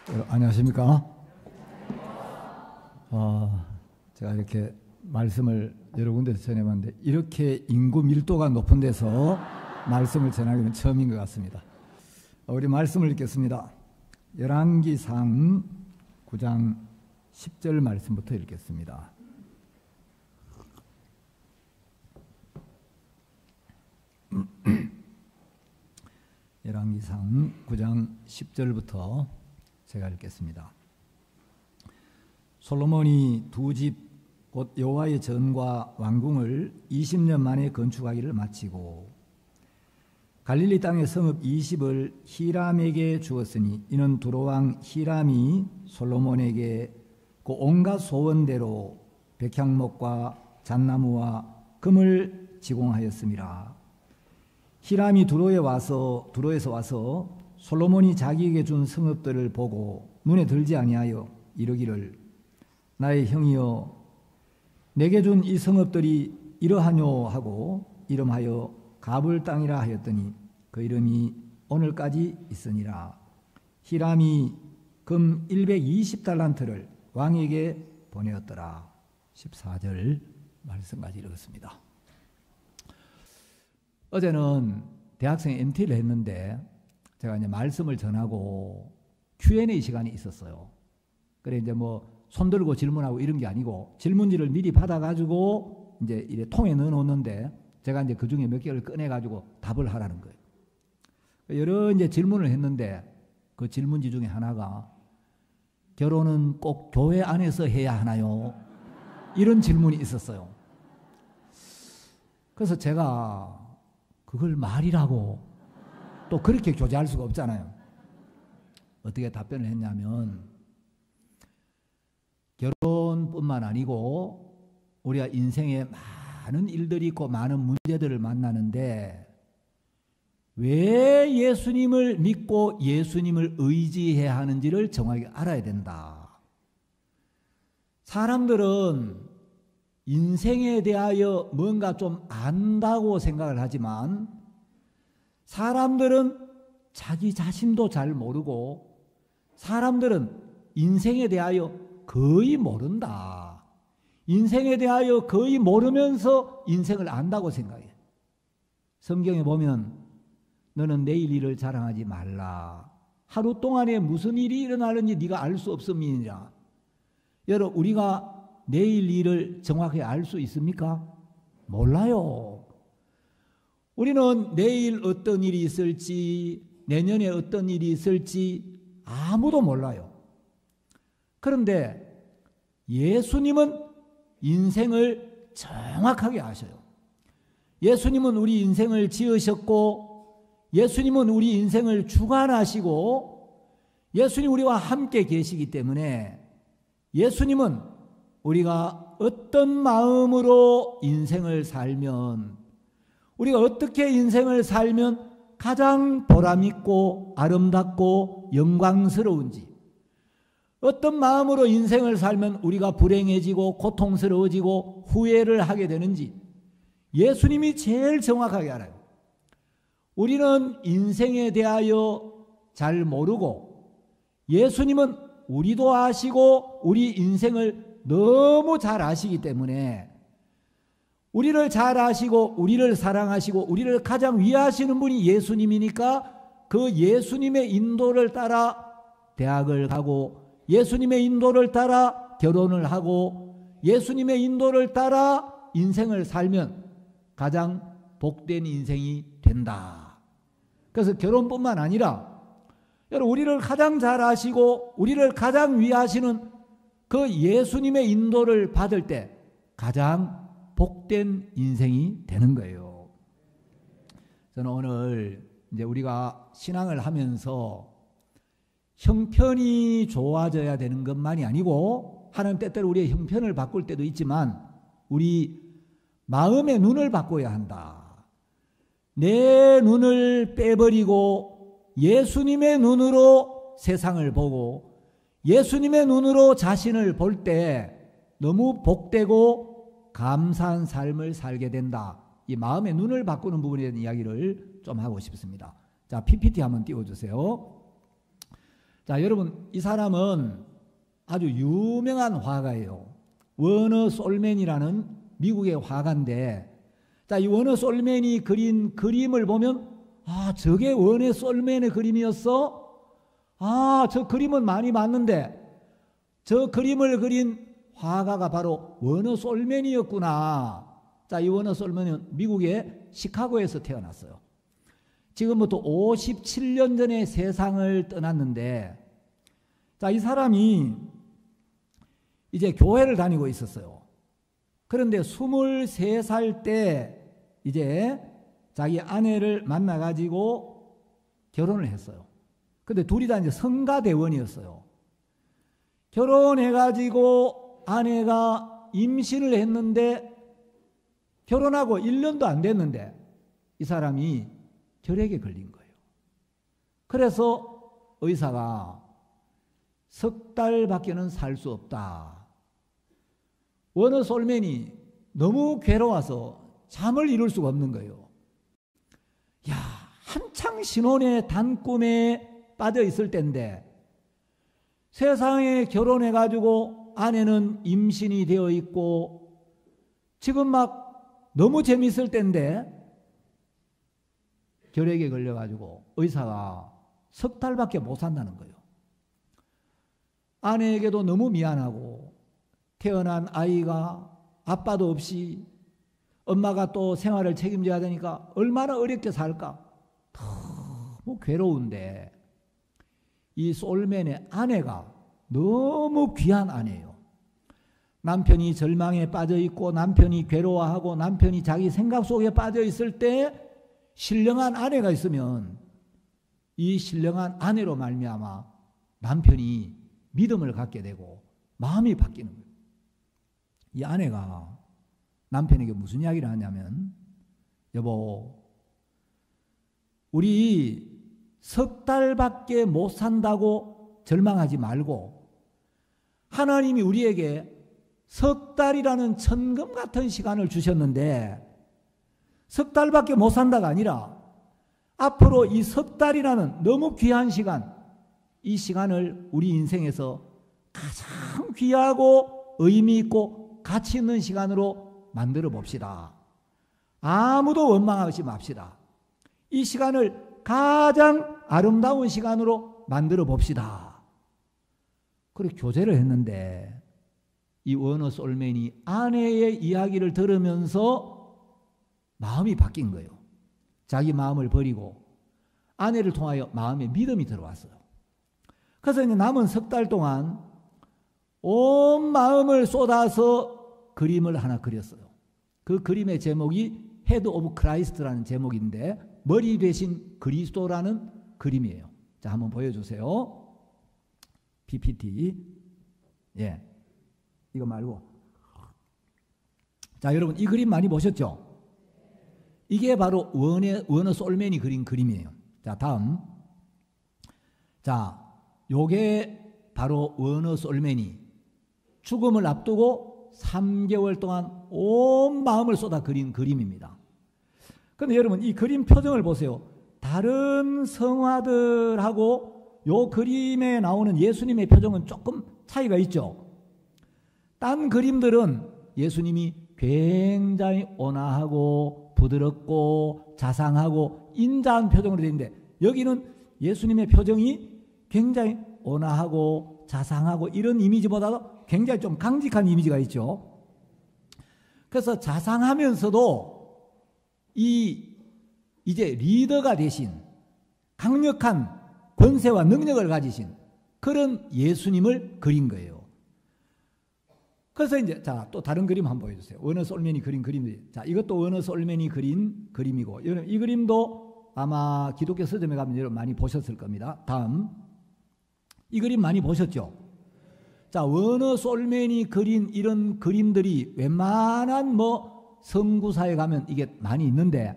안녕하십니까? 제가 이렇게 말씀을 여러 군데서 전해봤는데 이렇게 인구 밀도가 높은 데서 말씀을 전하기는 처음인 것 같습니다. 우리 말씀을 읽겠습니다. 열왕기상 9장 10절 말씀부터 읽겠습니다. 열왕기상 9장 10절부터 제가 읽겠습니다. 솔로몬이 두 집 곧 여호와의 전과 왕궁을 20년 만에 건축하기를 마치고 갈릴리 땅의 성읍 20을 히람에게 주었으니 이는 두로왕 히람이 솔로몬에게 그 온갖 소원대로 백향목과 잣나무와 금을 지공하였음이라. 히람이 두로에서 와서 솔로몬이 자기에게 준 성읍들을 보고 눈에 들지 아니하여 이르기를 나의 형이여 내게 준 이 성읍들이 이러하뇨 하고 이름하여 가불 땅이라 하였더니 그 이름이 오늘까지 있으니라. 히람이 금 120달란트를 왕에게 보내었더라. 14절 말씀까지 읽었습니다. 어제는 대학생 MT를 했는데 제가 이제 말씀을 전하고 Q&A 시간이 있었어요. 그래 이제 뭐 손들고 질문하고 이런 게 아니고 질문지를 미리 받아가지고 이제 이래 통에 넣어놓는데 제가 이제 그 중에 몇 개를 꺼내가지고 답을 하라는 거예요. 여러 이제 질문을 했는데 그 질문지 중에 하나가 결혼은 꼭 교회 안에서 해야 하나요? 이런 질문이 있었어요. 그래서 제가 그걸 말이라고 또 그렇게 교제할 수가 없잖아요. 어떻게 답변을 했냐면 결혼뿐만 아니고 우리가 인생에 많은 일들이 있고 많은 문제들을 만나는데 왜 예수님을 믿고 예수님을 의지해야 하는지를 정확히 알아야 된다. 사람들은 인생에 대하여 뭔가 좀 안다고 생각을 하지만 사람들은 자기 자신도 잘 모르고 사람들은 인생에 대하여 거의 모른다. 인생에 대하여 거의 모르면서 인생을 안다고 생각해. 성경에 보면 너는 내일 일을 자랑하지 말라. 하루 동안에 무슨 일이 일어나는지 네가 알 수 없음이니라. 여러분 우리가 내일 일을 정확히 알 수 있습니까? 몰라요. 우리는 내일 어떤 일이 있을지 내년에 어떤 일이 있을지 아무도 몰라요. 그런데 예수님은 인생을 정확하게 아셔요. 예수님은 우리 인생을 지으셨고 예수님은 우리 인생을 주관하시고 예수님 우리와 함께 계시기 때문에 예수님은 우리가 어떤 마음으로 인생을 살면 우리가 어떻게 인생을 살면 가장 보람있고 아름답고 영광스러운지 어떤 마음으로 인생을 살면 우리가 불행해지고 고통스러워지고 후회를 하게 되는지 예수님이 제일 정확하게 알아요. 우리는 인생에 대하여 잘 모르고 예수님은 우리도 아시고 우리 인생을 너무 잘 아시기 때문에 우리를 잘 아시고 우리를 사랑하시고 우리를 가장 위하시는 분이 예수님이니까 그 예수님의 인도를 따라 대학을 가고 예수님의 인도를 따라 결혼을 하고 예수님의 인도를 따라 인생을 살면 가장 복된 인생이 된다. 그래서 결혼뿐만 아니라 여러분 우리를 가장 잘 아시고 우리를 가장 위하시는 그 예수님의 인도를 받을 때 가장 복된 인생이 되는 거예요. 저는 오늘 이제 우리가 신앙을 하면서 형편이 좋아져야 되는 것만이 아니고 하나님 때때로 우리의 형편을 바꿀 때도 있지만 우리 마음의 눈을 바꿔야 한다. 내 눈을 빼버리고 예수님의 눈으로 세상을 보고 예수님의 눈으로 자신을 볼 때 너무 복되고 감사한 삶을 살게 된다. 이 마음의 눈을 바꾸는 부분에 대한 이야기를 좀 하고 싶습니다. 자, PPT 한번 띄워주세요. 자, 여러분, 이 사람은 아주 유명한 화가예요. 워너 솔맨이라는 미국의 화가인데, 자, 이 워너 솔맨이 그린 그림을 보면, 아, 저게 워너 솔맨의 그림이었어? 아, 저 그림은 많이 봤는데, 저 그림을 그린 화가가 바로 워너 솔맨이었구나. 자, 이 워너 솔맨은 미국의 시카고에서 태어났어요. 지금부터 57년 전에 세상을 떠났는데, 자, 이 사람이 이제 교회를 다니고 있었어요. 그런데 23살 때 이제 자기 아내를 만나가지고 결혼을 했어요. 근데 둘이 다 이제 성가대원이었어요. 결혼해가지고 아내가 임신을 했는데 결혼하고 1년도 안 됐는데 이 사람이 결핵에 걸린 거예요. 그래서 의사가 석 달밖에는 살 수 없다. 워너 솔맨이 너무 괴로워서 잠을 이룰 수가 없는 거예요. 야, 한창 신혼의 단꿈에 빠져 있을 때인데 세상에 결혼해가지고 아내는 임신이 되어 있고 지금 막 너무 재밌을 때인데 결핵에 걸려가지고 의사가 석 달밖에 못 산다는 거예요. 아내에게도 너무 미안하고 태어난 아이가 아빠도 없이 엄마가 또 생활을 책임져야 되니까 얼마나 어렵게 살까? 너무 괴로운데 이 솔맨의 아내가 너무 귀한 아내예요. 남편이 절망에 빠져 있고 남편이 괴로워하고 남편이 자기 생각 속에 빠져 있을 때 신령한 아내가 있으면 이 신령한 아내로 말미암아 남편이 믿음을 갖게 되고 마음이 바뀌는 거예요. 이 아내가 남편에게 무슨 이야기를 하냐면, 여보, 우리 석 달밖에 못 산다고 절망하지 말고 하나님이 우리에게 석 달이라는 천금 같은 시간을 주셨는데 석 달밖에 못 산다가 아니라 앞으로 이 석 달이라는 너무 귀한 시간, 이 시간을 우리 인생에서 가장 귀하고 의미 있고 가치 있는 시간으로 만들어 봅시다. 아무도 원망하지 맙시다. 이 시간을 가장 아름다운 시간으로 만들어 봅시다. 그렇게 교제를 했는데 이 워너 솔맨이 아내의 이야기를 들으면서 마음이 바뀐 거예요. 자기 마음을 버리고 아내를 통하여 마음에 믿음이 들어왔어요. 그래서 이제 남은 석 달 동안 온 마음을 쏟아서 그림을 하나 그렸어요. 그 그림의 제목이 헤드 오브 크라이스트라는 제목인데 머리 대신 그리스도라는 그림이에요. 자, 한번 보여주세요. PPT. 예, 이거 말고. 자, 여러분 이 그림 많이 보셨죠? 이게 바로 워너 솔맨이 그린 그림이에요. 자, 다음. 자, 요게 바로 워너 솔맨이 죽음을 앞두고 3개월 동안 온 마음을 쏟아 그린 그림입니다. 그런데 여러분 이 그림 표정을 보세요. 다른 성화들하고 요 그림에 나오는 예수님의 표정은 조금 차이가 있죠. 딴 그림들은 예수님이 굉장히 온화하고 부드럽고 자상하고 인자한 표정으로 되어 있는데 여기는 예수님의 표정이 굉장히 온화하고 자상하고 이런 이미지보다도 굉장히 좀 강직한 이미지가 있죠. 그래서 자상하면서도 이제 리더가 되신 강력한 권세와 능력을 가지신 그런 예수님을 그린 거예요. 그래서 이제 자, 또 다른 그림 한번 보여주세요. 워너 솔맨이 그린 그림들. 자, 이것도 워너 솔맨이 그린 그림이고, 여러분 이 그림도 아마 기독교 서점에 가면 여러분 많이 보셨을 겁니다. 다음. 이 그림 많이 보셨죠? 자, 워너 솔맨이 그린 이런 그림들이 웬만한 성구사에 가면 이게 많이 있는데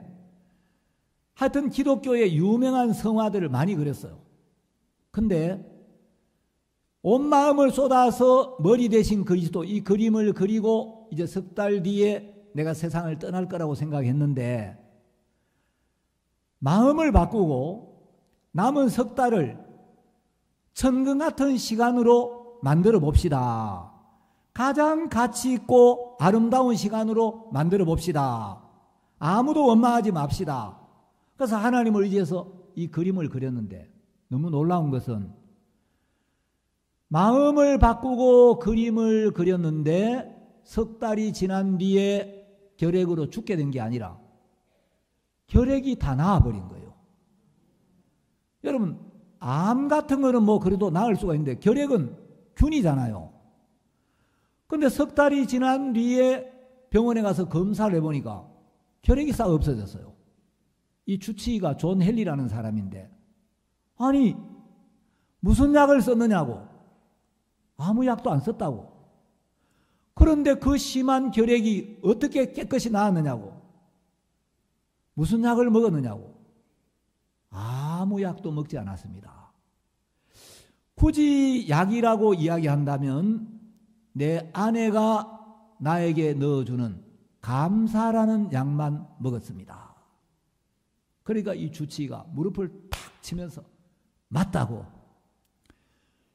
하여튼 기독교의 유명한 성화들을 많이 그렸어요. 근데 온 마음을 쏟아서 머리 대신 그리스도 이 그림을 그리고 이제 석 달 뒤에 내가 세상을 떠날 거라고 생각했는데 마음을 바꾸고 남은 석 달을 천금 같은 시간으로 만들어 봅시다. 가장 가치 있고 아름다운 시간으로 만들어 봅시다. 아무도 원망하지 맙시다. 그래서 하나님을 의지해서 이 그림을 그렸는데 너무 놀라운 것은 마음을 바꾸고 그림을 그렸는데 석 달이 지난 뒤에 결핵으로 죽게 된 게 아니라 결핵이 다 나아버린 거예요. 여러분, 암 같은 거는 뭐 그래도 나을 수가 있는데 결핵은 균이잖아요. 근데 석 달이 지난 뒤에 병원에 가서 검사를 해보니까 결핵이 싹 없어졌어요. 이 주치의가 존 헨리라는 사람인데, 아니 무슨 약을 썼느냐고. 아무 약도 안 썼다고. 그런데 그 심한 결핵이 어떻게 깨끗이 나았느냐고. 무슨 약을 먹었느냐고. 아무 약도 먹지 않았습니다. 굳이 약이라고 이야기한다면 내 아내가 나에게 넣어주는 감사라는 약만 먹었습니다. 그러니까 이 주치의가 무릎을 탁 치면서 맞다고.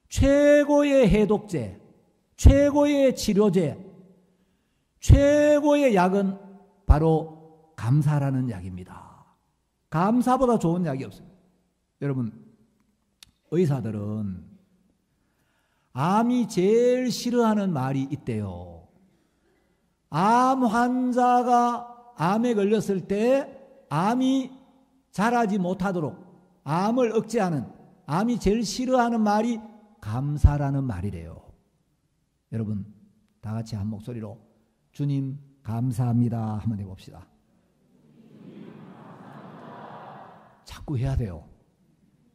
최고의 해독제, 최고의 치료제, 최고의 약은 바로 감사라는 약입니다. 감사보다 좋은 약이 없습니다. 여러분, 의사들은 암이 제일 싫어하는 말이 있대요. 암 환자가 암에 걸렸을 때 암이 자라지 못하도록 암을 억제하는, 암이 제일 싫어하는 말이 감사라는 말이래요. 여러분, 다 같이 한 목소리로 주님 감사합니다 한번 해봅시다. 자꾸 해야 돼요.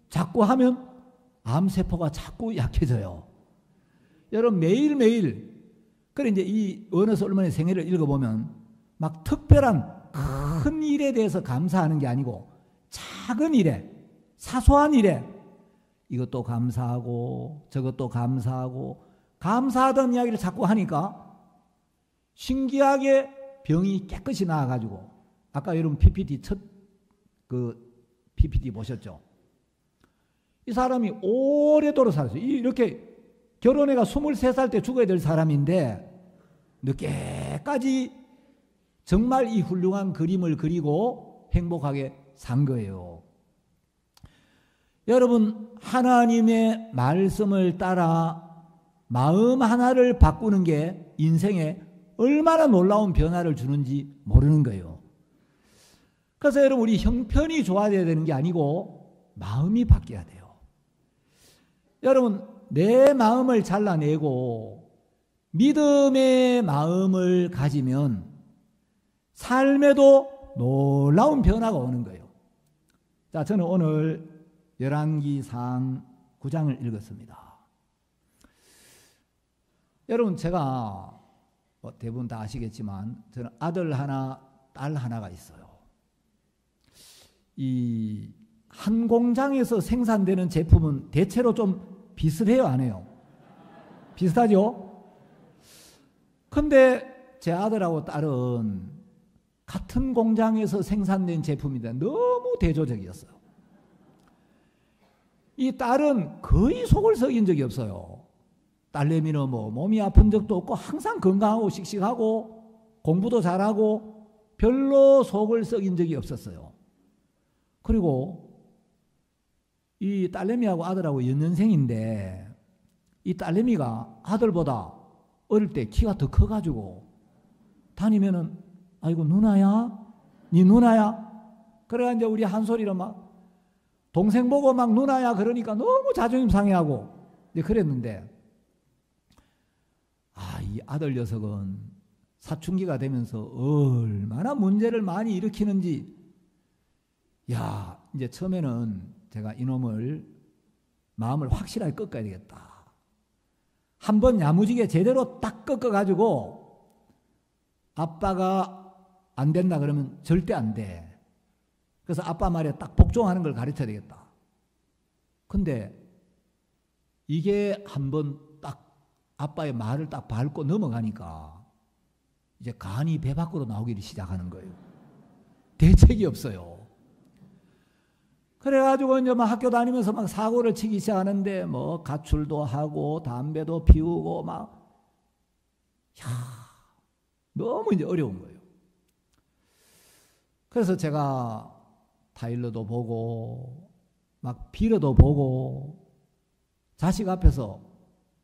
자꾸 하면 암세포가 자꾸 약해져요. 여러분, 매일매일, 그래 이제 이 어느 솔로몬의 생애를 읽어보면 막 특별한 큰 일에 대해서 감사하는 게 아니고 작은 일에, 사소한 일에 이것도 감사하고 저것도 감사하고 감사하던 이야기를 자꾸 하니까 신기하게 병이 깨끗이 나아가지고, 아까 여러분 PPT PPT 보셨죠? 이 사람이 오래도록 살았어요. 이렇게 결혼해가 23살 때 죽어야 될 사람인데 늦게까지 정말 이 훌륭한 그림을 그리고 행복하게 산 거예요. 여러분, 하나님의 말씀을 따라 마음 하나를 바꾸는 게 인생에 얼마나 놀라운 변화를 주는지 모르는 거예요. 그래서 여러분, 우리 형편이 좋아져야 되는 게 아니고 마음이 바뀌어야 돼요. 여러분, 내 마음을 잘라내고 믿음의 마음을 가지면 삶에도 놀라운 변화가 오는 거예요. 자, 저는 오늘 열왕기상 9장을 읽었습니다. 여러분, 제가 대부분 다 아시겠지만 저는 아들 하나, 딸 하나가 있어요. 이 한 공장에서 생산되는 제품은 대체로 좀 비슷해요, 안 해요? 비슷하죠? 근데 제 아들하고 딸은 같은 공장에서 생산된 제품인데 너무 대조적이었어요. 이 딸은 거의 속을 썩인 적이 없어요. 딸내미는 뭐 몸이 아픈 적도 없고 항상 건강하고 씩씩하고 공부도 잘하고 별로 속을 썩인 적이 없었어요. 그리고 이 딸내미하고 아들하고 연년생인데 이 딸내미가 아들보다 어릴 때 키가 더 커가지고 다니면은 아이고 누나야? 니 누나야? 그래가 이제 우리 한솔이는 막 동생 보고 막 누나야 그러니까 너무 자존심 상해하고 이제 그랬는데, 이 아들 녀석은 사춘기가 되면서 얼마나 문제를 많이 일으키는지, 이제 처음에는 제가 이놈을 마음을 확실하게 꺾어야 되겠다. 한번 야무지게 제대로 딱 꺾어가지고 아빠가 안 된다 그러면 절대 안 돼. 그래서 아빠 말에 딱 복종하는 걸 가르쳐야 되겠다. 근데 이게 한번 딱 아빠의 말을 딱 밟고 넘어가니까 이제 간이 배 밖으로 나오기 시작하는 거예요. 대책이 없어요. 그래가지고 이제 막 학교 다니면서 막 사고를 치기 시작하는데 뭐 가출도 하고 담배도 피우고 막, 야, 너무 이제 어려운 거예요. 그래서 제가 타일러도 보고 막 빌어도 보고 자식 앞에서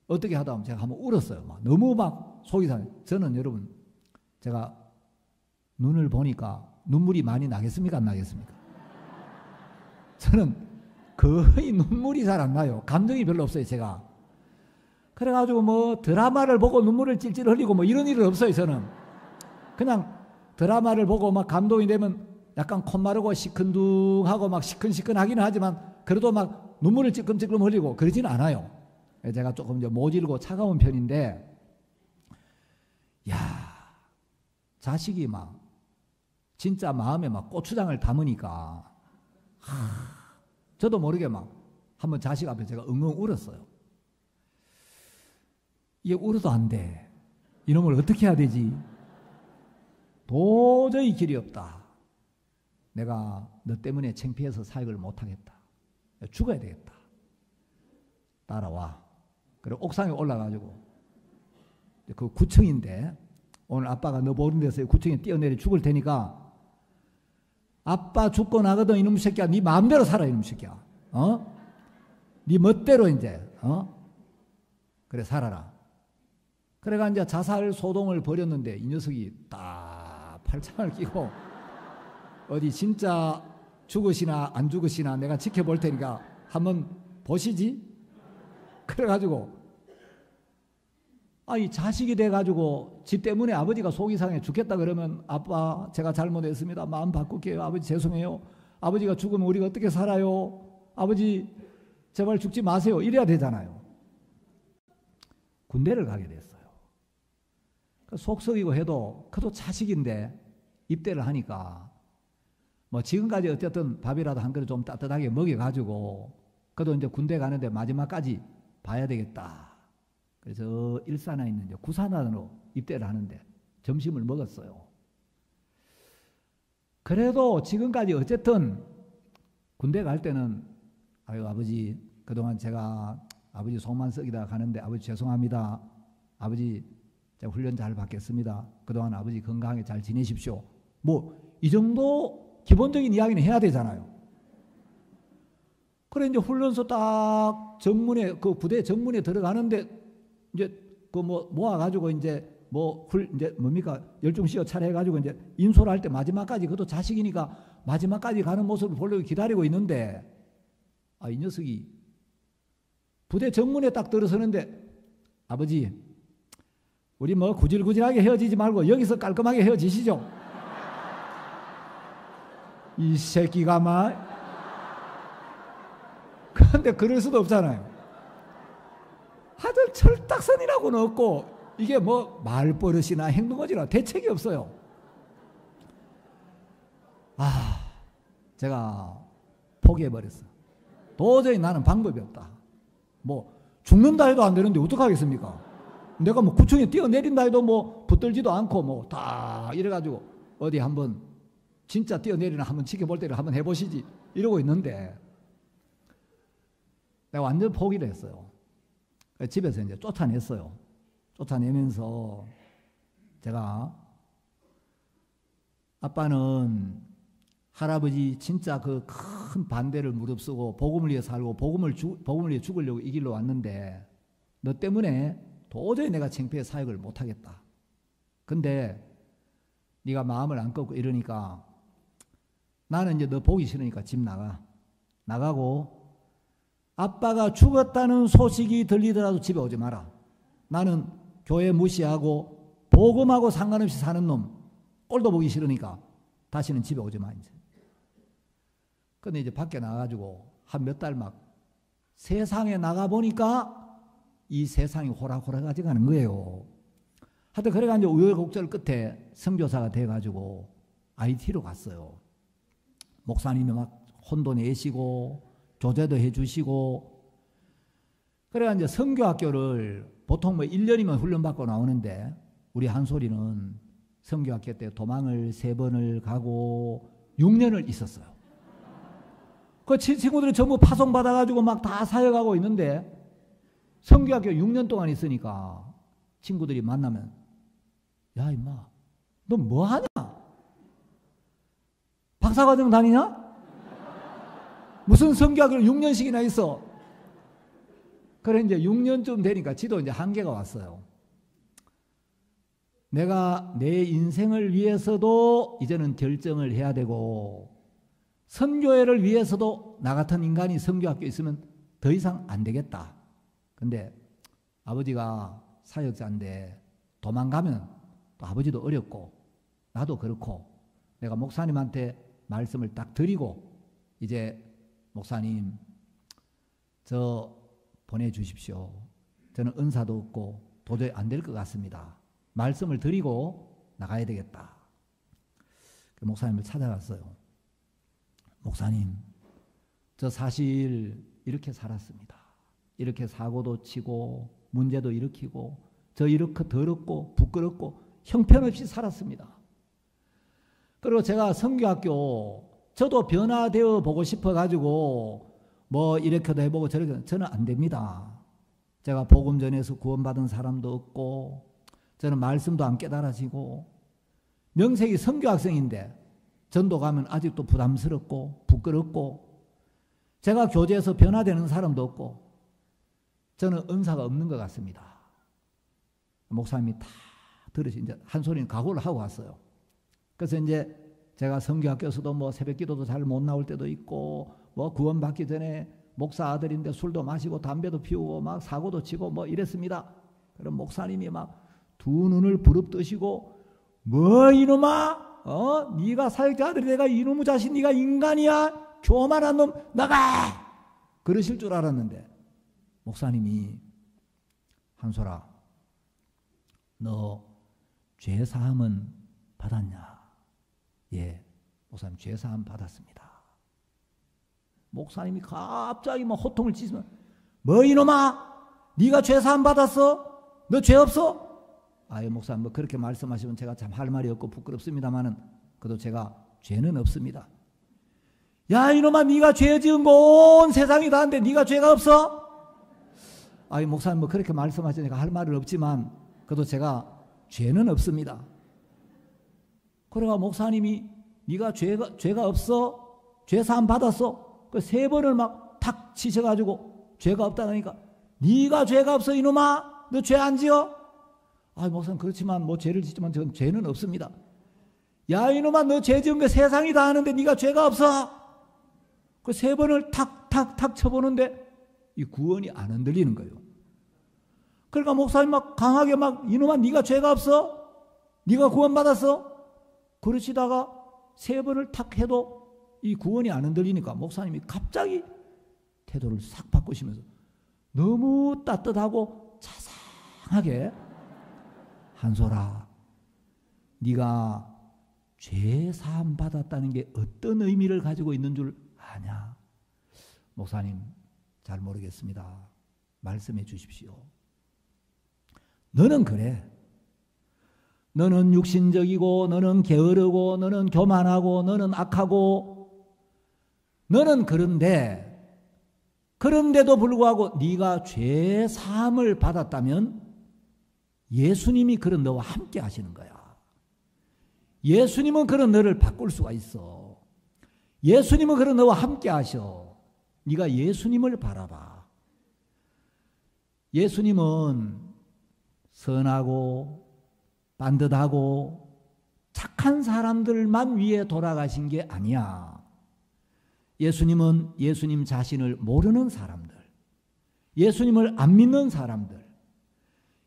어떻게 하다 보면 제가 한번 울었어요. 막 너무 막 속이 상해. 저는 여러분 제가 눈을 보니까 눈물이 많이 나겠습니까? 안 나겠습니까? 저는 거의 눈물이 잘 안 나요. 감정이 별로 없어요, 제가. 그래가지고 뭐 드라마를 보고 눈물을 찔찔 흘리고 뭐 이런 일은 없어요, 저는. 그냥 드라마를 보고 막 감동이 되면 약간 콧마르고 시큰둥하고 막 시큰시큰하기는 하지만 그래도 막 눈물을 찔끔찔끔 흘리고 그러지는 않아요. 제가 조금 이제 모질고 차가운 편인데, 야, 자식이 막 진짜 마음에 막 고추장을 담으니까 저도 모르게 막 한번 자식 앞에 제가 엉엉 울었어요. 이게 울어도 안 돼. 이놈을 어떻게 해야 되지? 도저히 길이 없다. 내가 너 때문에 창피해서 사역을 못하겠다. 죽어야 되겠다. 따라와. 그리고 옥상에 올라가지고 그 9층인데 오늘 아빠가 너 보는 데서 9층에 뛰어내려 죽을 테니까 아빠 죽고 나거든 이놈 새끼야. 네 마음대로 살아 이놈 새끼야. 네 멋대로 이제 그래 살아라. 그래가 이제 자살 소동을 벌였는데 이 녀석이 딱 팔짱을 끼고 어디 진짜 죽으시나 안 죽으시나 내가 지켜볼 테니까 한번 보시지. 그래가지고 이 자식이 돼가지고 지 때문에 아버지가 속이 상해 죽겠다 그러면 아빠 제가 잘못했습니다. 마음 바꿀게요. 아버지 죄송해요. 아버지가 죽으면 우리가 어떻게 살아요? 아버지 제발 죽지 마세요. 이래야 되잖아요. 군대를 가게 됐어요. 속썩이고 해도 그래도 자식인데 입대를 하니까 뭐 지금까지 어쨌든 밥이라도 한 그릇 좀 따뜻하게 먹여가지고 그래도 이제 군대 가는데 마지막까지 봐야 되겠다. 그래서 일산에 있는 구산안으로 입대를 하는데 점심을 먹었어요. 그래도 지금까지 어쨌든 군대 갈 때는 아유 아버지 그동안 제가 아버지 속만 썩이다 가는데 아버지 죄송합니다. 아버지 제가 훈련 잘 받겠습니다. 그동안 아버지 건강하게 잘 지내십시오. 뭐 이 정도 기본적인 이야기는 해야 되잖아요. 그래 이제 훈련소 딱 정문에 그 부대 정문에 들어가는데 이제 그 뭐 모아가지고 이제 이제 뭡니까 열중시어 차례해가지고 이제 인솔 할 때 마지막까지 그것도 자식이니까 마지막까지 가는 모습을 보려고 기다리고 있는데 이 녀석이 부대 정문에 딱 들어서는데 아버지 우리 뭐 구질구질하게 헤어지지 말고 여기서 깔끔하게 헤어지시죠. 이 새끼가 막 그런데 그럴 수도 없잖아요. 하여튼 철딱선이라고는 없고 이게 뭐 말버릇이나 행동거지나 대책이 없어요. 제가 포기해버렸어. 도저히 나는 방법이 없다. 뭐 죽는다 해도 안 되는데 어떡하겠습니까? 내가 뭐 9층에 뛰어내린다 해도 뭐 붙들지도 않고 뭐 다 이래가지고 어디 한번 진짜 뛰어내리나 한번 지켜볼 때를 한번 해보시지 이러고 있는데 내가 완전 포기를 했어요. 집에서 이제 쫓아냈어요. 쫓아내면서 제가 아빠는 할아버지 진짜 그 큰 반대를 무릅쓰고 복음을 위해 살고 복음을 위해 죽으려고 이 길로 왔는데 너 때문에 도저히 내가 창피해 사역을 못하겠다. 근데 네가 마음을 안 꺾고 이러니까 나는 이제 너 보기 싫으니까 집 나가고 아빠가 죽었다는 소식이 들리더라도 집에 오지 마라. 나는 교회 무시하고 복음하고 상관없이 사는 놈 꼴도 보기 싫으니까 다시는 집에 오지 마 이제. 근데 이제 밖에 나가가지고 한 몇 달 막 세상에 나가보니까 이 세상이 호락호락하지 가는 거예요. 하여튼 그래가지고 우여곡절 끝에 선교사가 돼가지고 IT로 갔어요. 목사님이 막 혼도 내시고 교제도 해주시고 그래가 이제 선교학교를 보통 뭐 1년이면 훈련받고 나오는데 우리 한솔이는 선교학교 때 도망을 3번을 가고 6년을 있었어요. 그 친구들이 전부 파송받아가지고 막 다 사역하고 있는데 선교학교 6년 동안 있으니까 친구들이 만나면 야 임마 너 뭐하냐? 박사과정 다니냐? 무슨 선교학교를 6년씩이나 있어? 그래 이제 6년쯤 되니까 지도 이제 한계가 왔어요. 내가 내 인생을 위해서도 이제는 결정을 해야 되고 선교회를 위해서도 나 같은 인간이 선교학교에 있으면 더 이상 안 되겠다. 근데 아버지가 사역자인데 도망가면 또 아버지도 어렵고 나도 그렇고 내가 목사님한테 말씀을 딱 드리고 이제 목사님 저 보내주십시오. 저는 은사도 없고 도저히 안 될 것 같습니다. 말씀을 드리고 나가야 되겠다. 목사님을 찾아갔어요. 목사님 저 사실 이렇게 살았습니다. 이렇게 사고도 치고 문제도 일으키고 저 이렇게 더럽고 부끄럽고 형편없이 살았습니다. 그리고 제가 선교학교 저도 변화되어 보고 싶어 가지고 뭐 이렇게도 해보고 저렇게 저는 안 됩니다. 제가 복음 전해서 구원받은 사람도 없고 저는 말씀도 안 깨달아지고 명색이 선교학생인데 전도 가면 아직도 부담스럽고 부끄럽고 제가 교제에서 변화되는 사람도 없고 저는 은사가 없는 것 같습니다. 목사님이 다 들으시 이제 한 소리는 각오를 하고 왔어요. 그래서 이제 제가 선교학교에서도 뭐 새벽기도도 잘 못 나올 때도 있고 뭐 구원받기 전에 목사 아들인데 술도 마시고 담배도 피우고 막 사고도 치고 뭐 이랬습니다. 그럼 목사님이 막 두 눈을 부릅뜨시고 뭐 이놈아 네가 사역자 아들이 내가 이놈의 자식 네가 인간이야 교만한 놈 나가 그러실 줄 알았는데 목사님이 한솔아 너 죄사함은 받았냐? 예, 목사님 죄사함 받았습니다. 목사님이 갑자기 막 호통을 치시면 뭐 이놈아 네가 죄사함 받았어? 너 죄 없어? 아유 목사님 뭐 그렇게 말씀하시면 제가 참 할 말이 없고 부끄럽습니다만은 그래도 제가 죄는 없습니다. 야 이놈아 네가 죄 지은 거 온 세상이 다 한데 네가 죄가 없어? 아유 목사님 뭐 그렇게 말씀하시니까 할 말은 없지만 그래도 제가 죄는 없습니다. 그래가 목사님이 네가 죄가 없어? 죄사함 받았어? 그 세 번을 막 탁 치셔가지고 죄가 없다니까 네가 죄가 없어 이놈아? 너 죄 안 지어? 아 목사님 그렇지만 뭐 죄를 짓지만 저는 죄는 없습니다. 야 이놈아 너 죄 지은 거 세상이 다 아는데 네가 죄가 없어? 그 세 번을 탁탁탁 쳐보는데 이 구원이 안 흔들리는 거예요. 그러니까 목사님 막 강하게 막 이놈아 네가 죄가 없어? 네가 구원받았어? 그러시다가 세 번을 탁 해도 이 구원이 안 흔들리니까 목사님이 갑자기 태도를 싹 바꾸시면서 너무 따뜻하고 자상하게 한솔아 네가 죄 사함 받았다는 게 어떤 의미를 가지고 있는 줄 아냐? 목사님 잘 모르겠습니다. 말씀해 주십시오. 너는 그래. 너는 육신적이고 너는 게으르고 너는 교만하고 너는 악하고 너는 그런데도 불구하고 네가 죄 사함을 받았다면 예수님이 그런 너와 함께 하시는 거야. 예수님은 그런 너를 바꿀 수가 있어. 예수님은 그런 너와 함께 하셔. 네가 예수님을 바라봐. 예수님은 선하고 반듯하고 착한 사람들만 위해 돌아가신 게 아니야. 예수님은 예수님 자신을 모르는 사람들, 예수님을 안 믿는 사람들,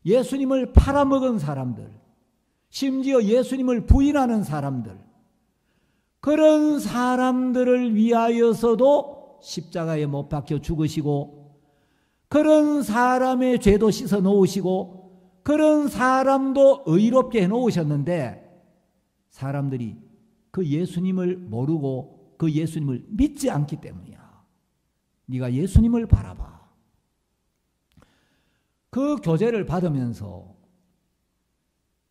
예수님을 팔아먹은 사람들, 심지어 예수님을 부인하는 사람들, 그런 사람들을 위하여서도 십자가에 못 박혀 죽으시고 그런 사람의 죄도 씻어 놓으시고 그런 사람도 의롭게 해놓으셨는데 사람들이 그 예수님을 모르고 그 예수님을 믿지 않기 때문이야. 네가 예수님을 바라봐. 그 교제를 받으면서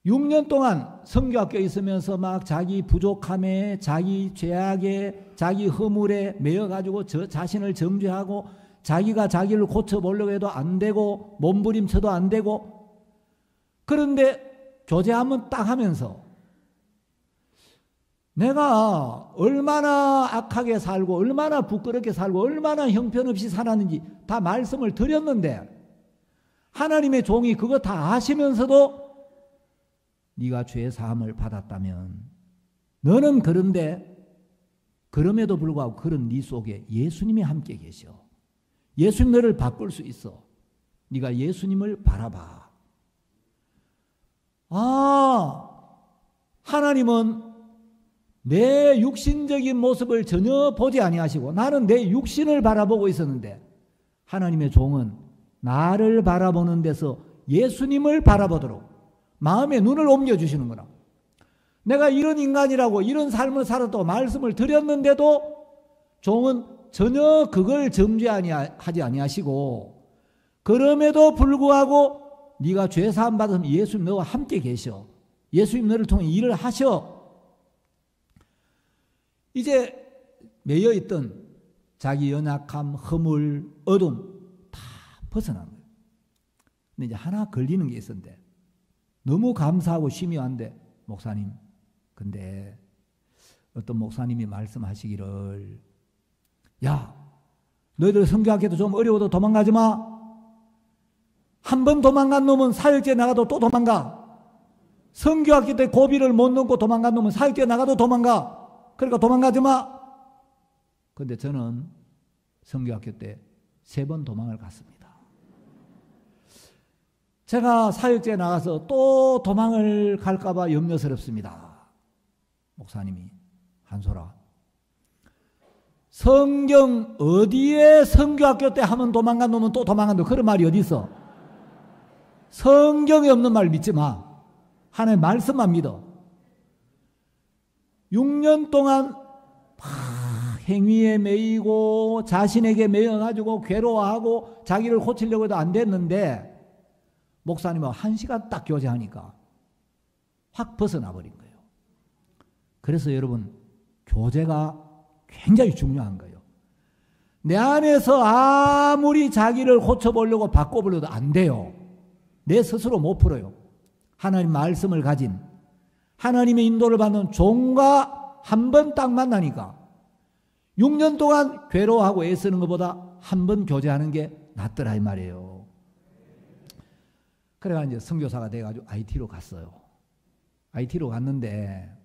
6년 동안 선교학교에 있으면서 막 자기 부족함에, 자기 죄악에, 자기 허물에 매여가지고 자신을 정죄하고 자기가 자기를 고쳐보려고 해도 안 되고 몸부림쳐도 안 되고, 그런데 교제 한번 딱 하면서 내가 얼마나 악하게 살고 얼마나 부끄럽게 살고 얼마나 형편없이 살았는지 다 말씀을 드렸는데 하나님의 종이 그거 다 아시면서도 네가 죄 사함을 받았다면 너는, 그런데 그럼에도 불구하고 그런 네 속에 예수님이 함께 계셔. 예수님 너를 바꿀 수 있어. 네가 예수님을 바라봐. 아, 하나님은 내 육신적인 모습을 전혀 보지 아니하시고 나는 내 육신을 바라보고 있었는데 하나님의 종은 나를 바라보는 데서 예수님을 바라보도록 마음의 눈을 옮겨주시는 거라. 내가 이런 인간이라고 이런 삶을 살았다고 말씀을 드렸는데도 종은 전혀 그걸 정죄하지 아니하시고 그럼에도 불구하고 네가 죄사함 받으면 예수님 너와 함께 계셔. 예수님 너를 통해 일을 하셔. 이제 매여있던 자기 연약함, 허물, 어둠 다 벗어난 거예요. 근데 이제 하나 걸리는 게 있었는데 너무 감사하고 심오한데, 목사님, 근데 어떤 목사님이 말씀하시기를, 야, 너희들 선교학교도 좀 어려워도 도망가지 마. 한 번 도망간 놈은 사역제 나가도 또 도망가. 선교학교 때 고비를 못 넘고 도망간 놈은 사역제 나가도 도망가. 그러니까 도망가지 마. 근데 저는 선교학교 때 3번 도망을 갔습니다. 제가 사역제에 나가서 또 도망을 갈까봐 염려스럽습니다. 목사님이, 한소라, 성경 어디에 선교학교 때 하면 도망간 놈은 또 도망간다, 그런 말이 어디 있어? 성경에 없는 말 믿지 마. 하나님의 말씀만 믿어. 6년 동안 행위에 매이고 자신에게 매여가지고 괴로워하고 자기를 고치려고 해도 안 됐는데 목사님하고 1시간 딱 교제하니까 확 벗어나 버린 거예요. 그래서 여러분, 교제가 굉장히 중요한 거예요. 내 안에서 아무리 자기를 고쳐보려고 바꿔보려도 안 돼요. 내 스스로 못 풀어요. 하나님 말씀을 가진, 하나님의 인도를 받는 종과 한 번 딱 만나니까 6년 동안 괴로워하고 애쓰는 것보다 한 번 교제하는 게 낫더라 이 말이에요. 그래가 이제 선교사가 돼가지고 IT로 갔어요. IT로 갔는데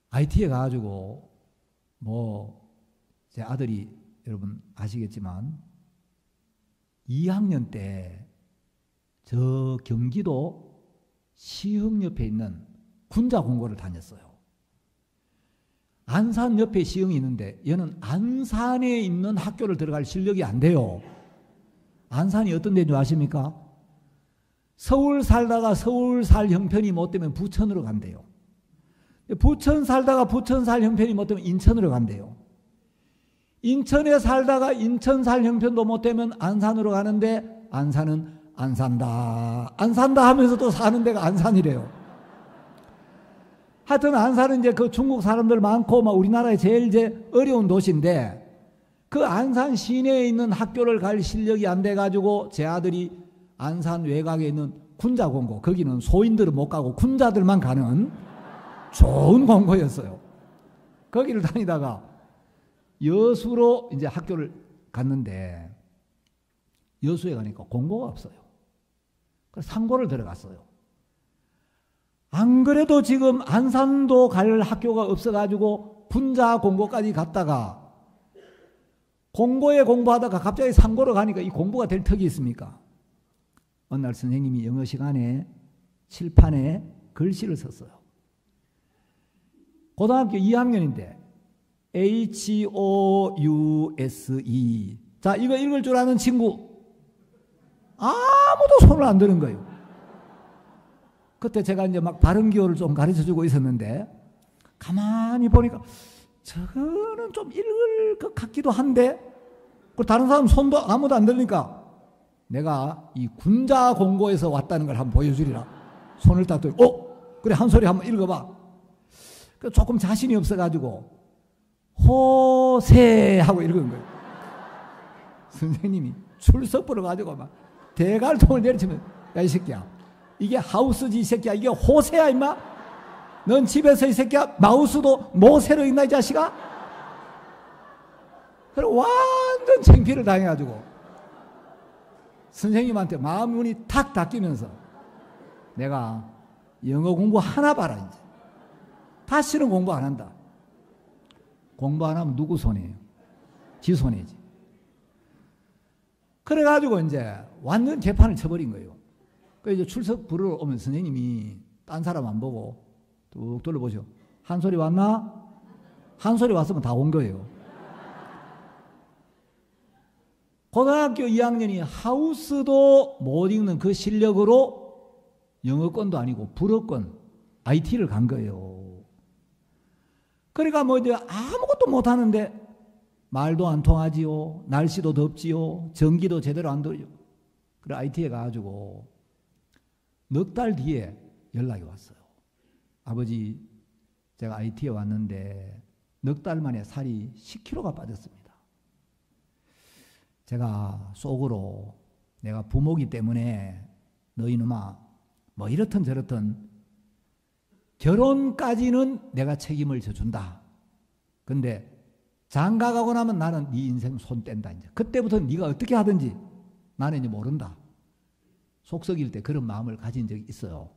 IT에 가가지고 제 아들이 여러분 아시겠지만 2학년 때 저 경기도 시흥 옆에 있는 군자 공고를 다녔어요. 안산 옆에 시흥이 있는데 얘는 안산에 있는 학교를 들어갈 실력이 안 돼요. 안산이 어떤 데인지 아십니까? 서울 살다가 서울 살 형편이 못 되면 부천으로 간대요. 부천 살다가 부천 살 형편이 못 되면 인천으로 간대요. 인천에 살다가 인천 살 형편도 못 되면 안산으로 가는데 안산은 안 산다, 안 산다 하면서 또 사는 데가 안산이래요. 하여튼 안산은 이제 그 중국 사람들 많고 막 우리나라의 제일 어려운 도시인데 그 안산 시내에 있는 학교를 갈 실력이 안 돼가지고 제 아들이 안산 외곽에 있는 군자공고, 거기는 소인들은 못 가고 군자들만 가는 좋은 공고였어요. 거기를 다니다가 여수로 이제 학교를 갔는데 여수에 가니까 공고가 없어요. 그래서 상고를 들어갔어요. 안 그래도 지금 안산도 갈 학교가 없어가지고 분자 공고까지 갔다가 공고에 공부하다가 갑자기 상고로 가니까 이 공부가 될 턱이 있습니까? 어느 날 선생님이 영어 시간에 칠판에 글씨를 썼어요. 고등학교 2학년인데 HOUSE. 자, 이거 읽을 줄 아는 친구 아무도 손을 안 드는 거예요. 그때 제가 이제 막 발음기호를 좀 가르쳐주고 있었는데 가만히 보니까 저거는 좀 읽을 것 같기도 한데, 다른 사람 손도 아무도 안 들으니까 내가 이 군자 공고에서 왔다는 걸 한번 보여주리라. 손을 딱 들고, 그래, 한 소리 한번 읽어봐. 조금 자신이 없어가지고, 호세 하고 읽은 거예요. 선생님이 출석부를 가지고 막 대갈통을 내리치면, 야, 이 새끼야, 이게 하우스지, 이 새끼야, 이게 호세야, 임마? 넌 집에서 이 새끼야, 마우스도 모세로 읽나, 이 자식아? 그래, 완전 창피를 당해가지고, 선생님한테 마음문이 탁 닫히면서, 내가 영어 공부 하나 봐라, 이제. 다시는 공부 안 한다. 공부 안 하면 누구 손이에요? 지 손이지. 그래가지고 이제 완전 개판을 쳐버린 거예요. 그래서 이제 출석 부르러 오면 선생님이 딴 사람 안 보고 뚝 둘러보죠. 한 소리 왔나? 한 소리 왔으면 다 온 거예요. 고등학교 2학년이 하우스도 못 읽는 그 실력으로 영어권도 아니고 불어권, IT를 간 거예요. 그러니까 뭐 이제 아무것도 못 하는데 말도 안 통하지요. 날씨도 덥지요. 전기도 제대로 안 들어요. 그래 IT에 가가지고 넉 달 뒤에 연락이 왔어요. 아버지, 제가 IT에 왔는데 넉 달 만에 살이 10kg가 빠졌습니다. 제가 속으로 내가 부모기 때문에 너희놈아 뭐 이렇든 저렇든 결혼까지는 내가 책임을 져준다. 근데 장가가고 나면 나는 네 인생 손 뗀다. 이제 그때부터 네가 어떻게 하든지 나는 이제 모른다. 속썩일 때 그런 마음을 가진 적이 있어요.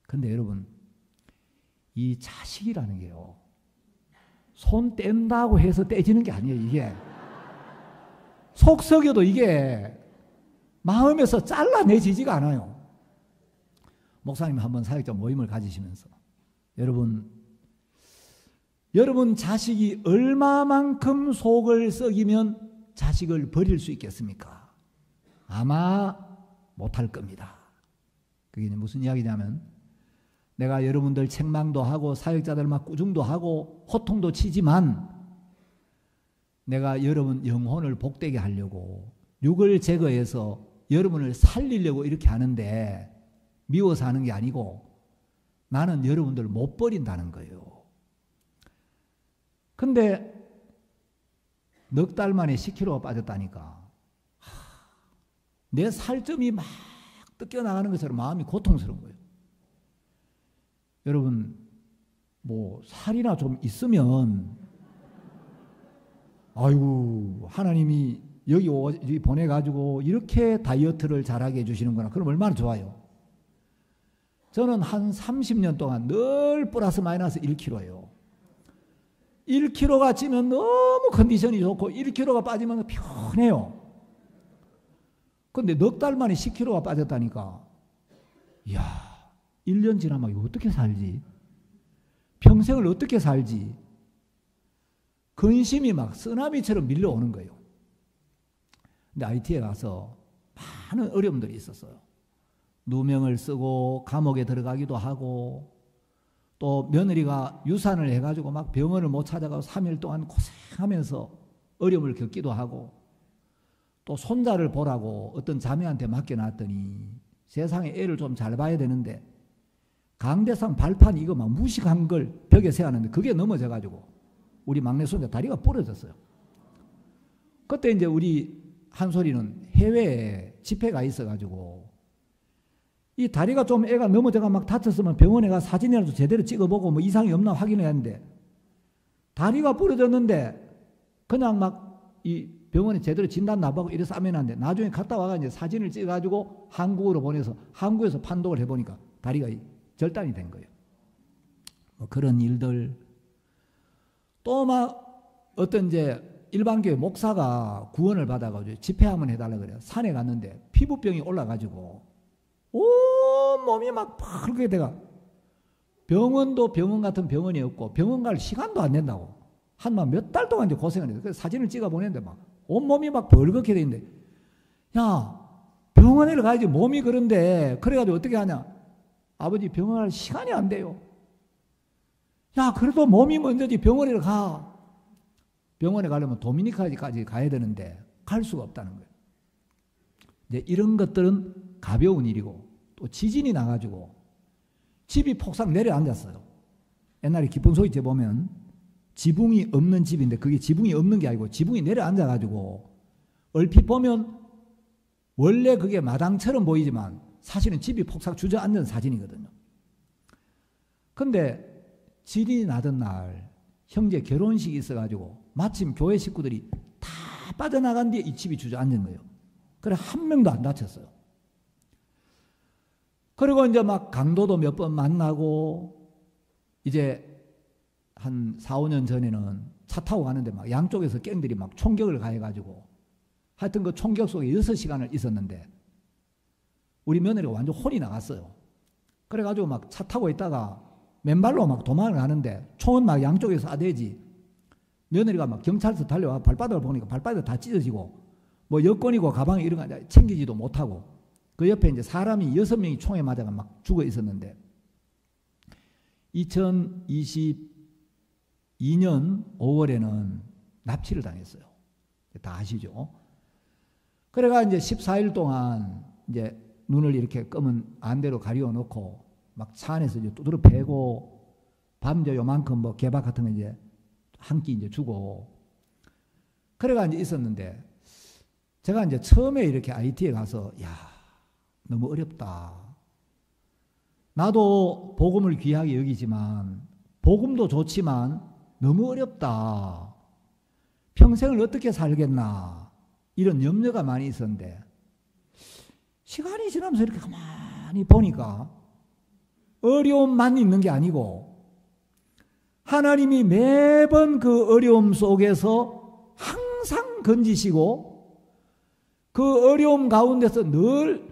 근데 여러분, 이 자식이라는 게요, 손 뗀다고 해서 떼지는 게 아니에요. 이게 속썩여도 이게 마음에서 잘라내지지가 않아요. 목사님 한번 사역자 모임을 가지시면서 여러분 자식이 얼마만큼 속을 썩이면 자식을 버릴 수 있겠습니까? 아마 못할 겁니다. 그게 무슨 이야기냐면, 내가 여러분들 책망도 하고 사역자들 막 꾸중도 하고 호통도 치지만 내가 여러분 영혼을 복되게 하려고 육을 제거해서 여러분을 살리려고 이렇게 하는데 미워서 하는 게 아니고 나는 여러분들 못 버린다는 거예요. 근데 넉 달 만에 10kg가 빠졌다니까 내 살점이 막 뜯겨나가는 것처럼 마음이 고통스러운 거예요. 여러분, 뭐 살이나 좀 있으면 아이고 하나님이 여기 보내가지고 이렇게 다이어트를 잘하게 해주시는구나. 그럼 얼마나 좋아요. 저는 한 30년 동안 늘 플러스 마이너스 1kg예요. 1kg가 찌면 너무 컨디션이 좋고 1kg가 빠지면 편해요. 근데 넉 달 만에 10kg가 빠졌다니까, 이야, 1년 지나면 이거 어떻게 살지? 평생을 어떻게 살지? 근심이 막 쓰나미처럼 밀려오는 거예요. 근데 IT에 가서 많은 어려움들이 있었어요. 누명을 쓰고 감옥에 들어가기도 하고, 또 며느리가 유산을 해가지고 막 병원을 못 찾아가고 3일 동안 고생하면서 어려움을 겪기도 하고, 또 손자를 보라고 어떤 자매한테 맡겨놨더니 세상에 애를 좀 잘 봐야 되는데 강대상 발판 이거 막 무식한 걸 벽에 세웠는데 그게 넘어져가지고 우리 막내 손자 다리가 부러졌어요. 그때 이제 우리 한솔이는 해외에 집회가 있어가지고 이 다리가 좀 애가 넘어져가 막 다쳤으면 병원에 가 사진이라도 제대로 찍어보고 뭐 이상이 없나 확인해야 하는데, 다리가 부러졌는데 그냥 막 이 병원에 제대로 진단 나보고 이래서 아멘한데, 나중에 갔다 와가 이제 사진을 찍어가지고 한국으로 보내서 한국에서 판독을 해보니까 다리가 절단이 된 거예요. 뭐 그런 일들. 또 막 어떤 이제 일반교회 목사가 구원을 받아가지고 집회 한번 해달라고 그래요. 산에 갔는데 피부병이 올라가지고 온 몸이 막 펄게 돼가, 병원도 병원 같은 병원이 없고 병원 갈 시간도 안 된다고 한 몇 달 동안 이제 고생을 해요. 그래서 사진을 찍어 보냈는데 막 온몸이 막 벌겋게 돼 있는데, 야, 병원에 가야지 몸이 그런데 그래가지고 어떻게 하냐? 아버지 병원 갈 시간이 안 돼요. 야, 그래도 몸이 먼저지 병원에 가. 병원에 가려면 도미니카까지 가야 되는데 갈 수가 없다는 거예요. 이제 이런 것들은 가벼운 일이고 또 지진이 나가지고 집이 폭삭 내려앉았어요. 옛날에 깊은 소리째 보면 지붕이 없는 집인데 그게 지붕이 없는 게 아니고 지붕이 내려앉아가지고 얼핏 보면 원래 그게 마당처럼 보이지만 사실은 집이 폭삭 주저앉은 사진이거든요. 근데 지진이 나던 날 형제 결혼식이 있어가지고 마침 교회 식구들이 다 빠져나간 뒤에 이 집이 주저앉은 거예요. 그래 한 명도 안 다쳤어요. 그리고 이제 막 강도도 몇 번 만나고 이제 한 4, 5년 전에는 차 타고 가는데 막 양쪽에서 갱들이 막 총격을 가해가지고 하여튼 그 총격 속에 6시간을 있었는데 우리 며느리가 완전 혼이 나갔어요. 그래가지고 막 차 타고 있다가 맨발로 막 도망을 가는데 총은 막 양쪽에서 쏴대지 며느리가 막 경찰서 달려와 발바닥을 보니까 발바닥 다 찢어지고 뭐 여권이고 가방이 이런 거 챙기지도 못하고 그 옆에 이제 사람이 6명이 총에 맞아가 막 죽어 있었는데 2022년 5월에는 납치를 당했어요. 다 아시죠? 그래가 이제 14일 동안 이제 눈을 이렇게 검은 안대로 가리워 놓고 막 차 안에서 이제 두드러 패고 밤저 요만큼 뭐 개밥 같은 거 이제 한 끼 이제 주고 그래가 이제 있었는데 제가 이제 처음에 이렇게 IT에 가서 야 너무 어렵다. 나도 복음을 귀하게 여기지만 복음도 좋지만 너무 어렵다. 평생을 어떻게 살겠나 이런 염려가 많이 있었는데 시간이 지나면서 이렇게 가만히 보니까 어려움만 있는 게 아니고 하나님이 매번 그 어려움 속에서 항상 건지시고 그 어려움 가운데서 늘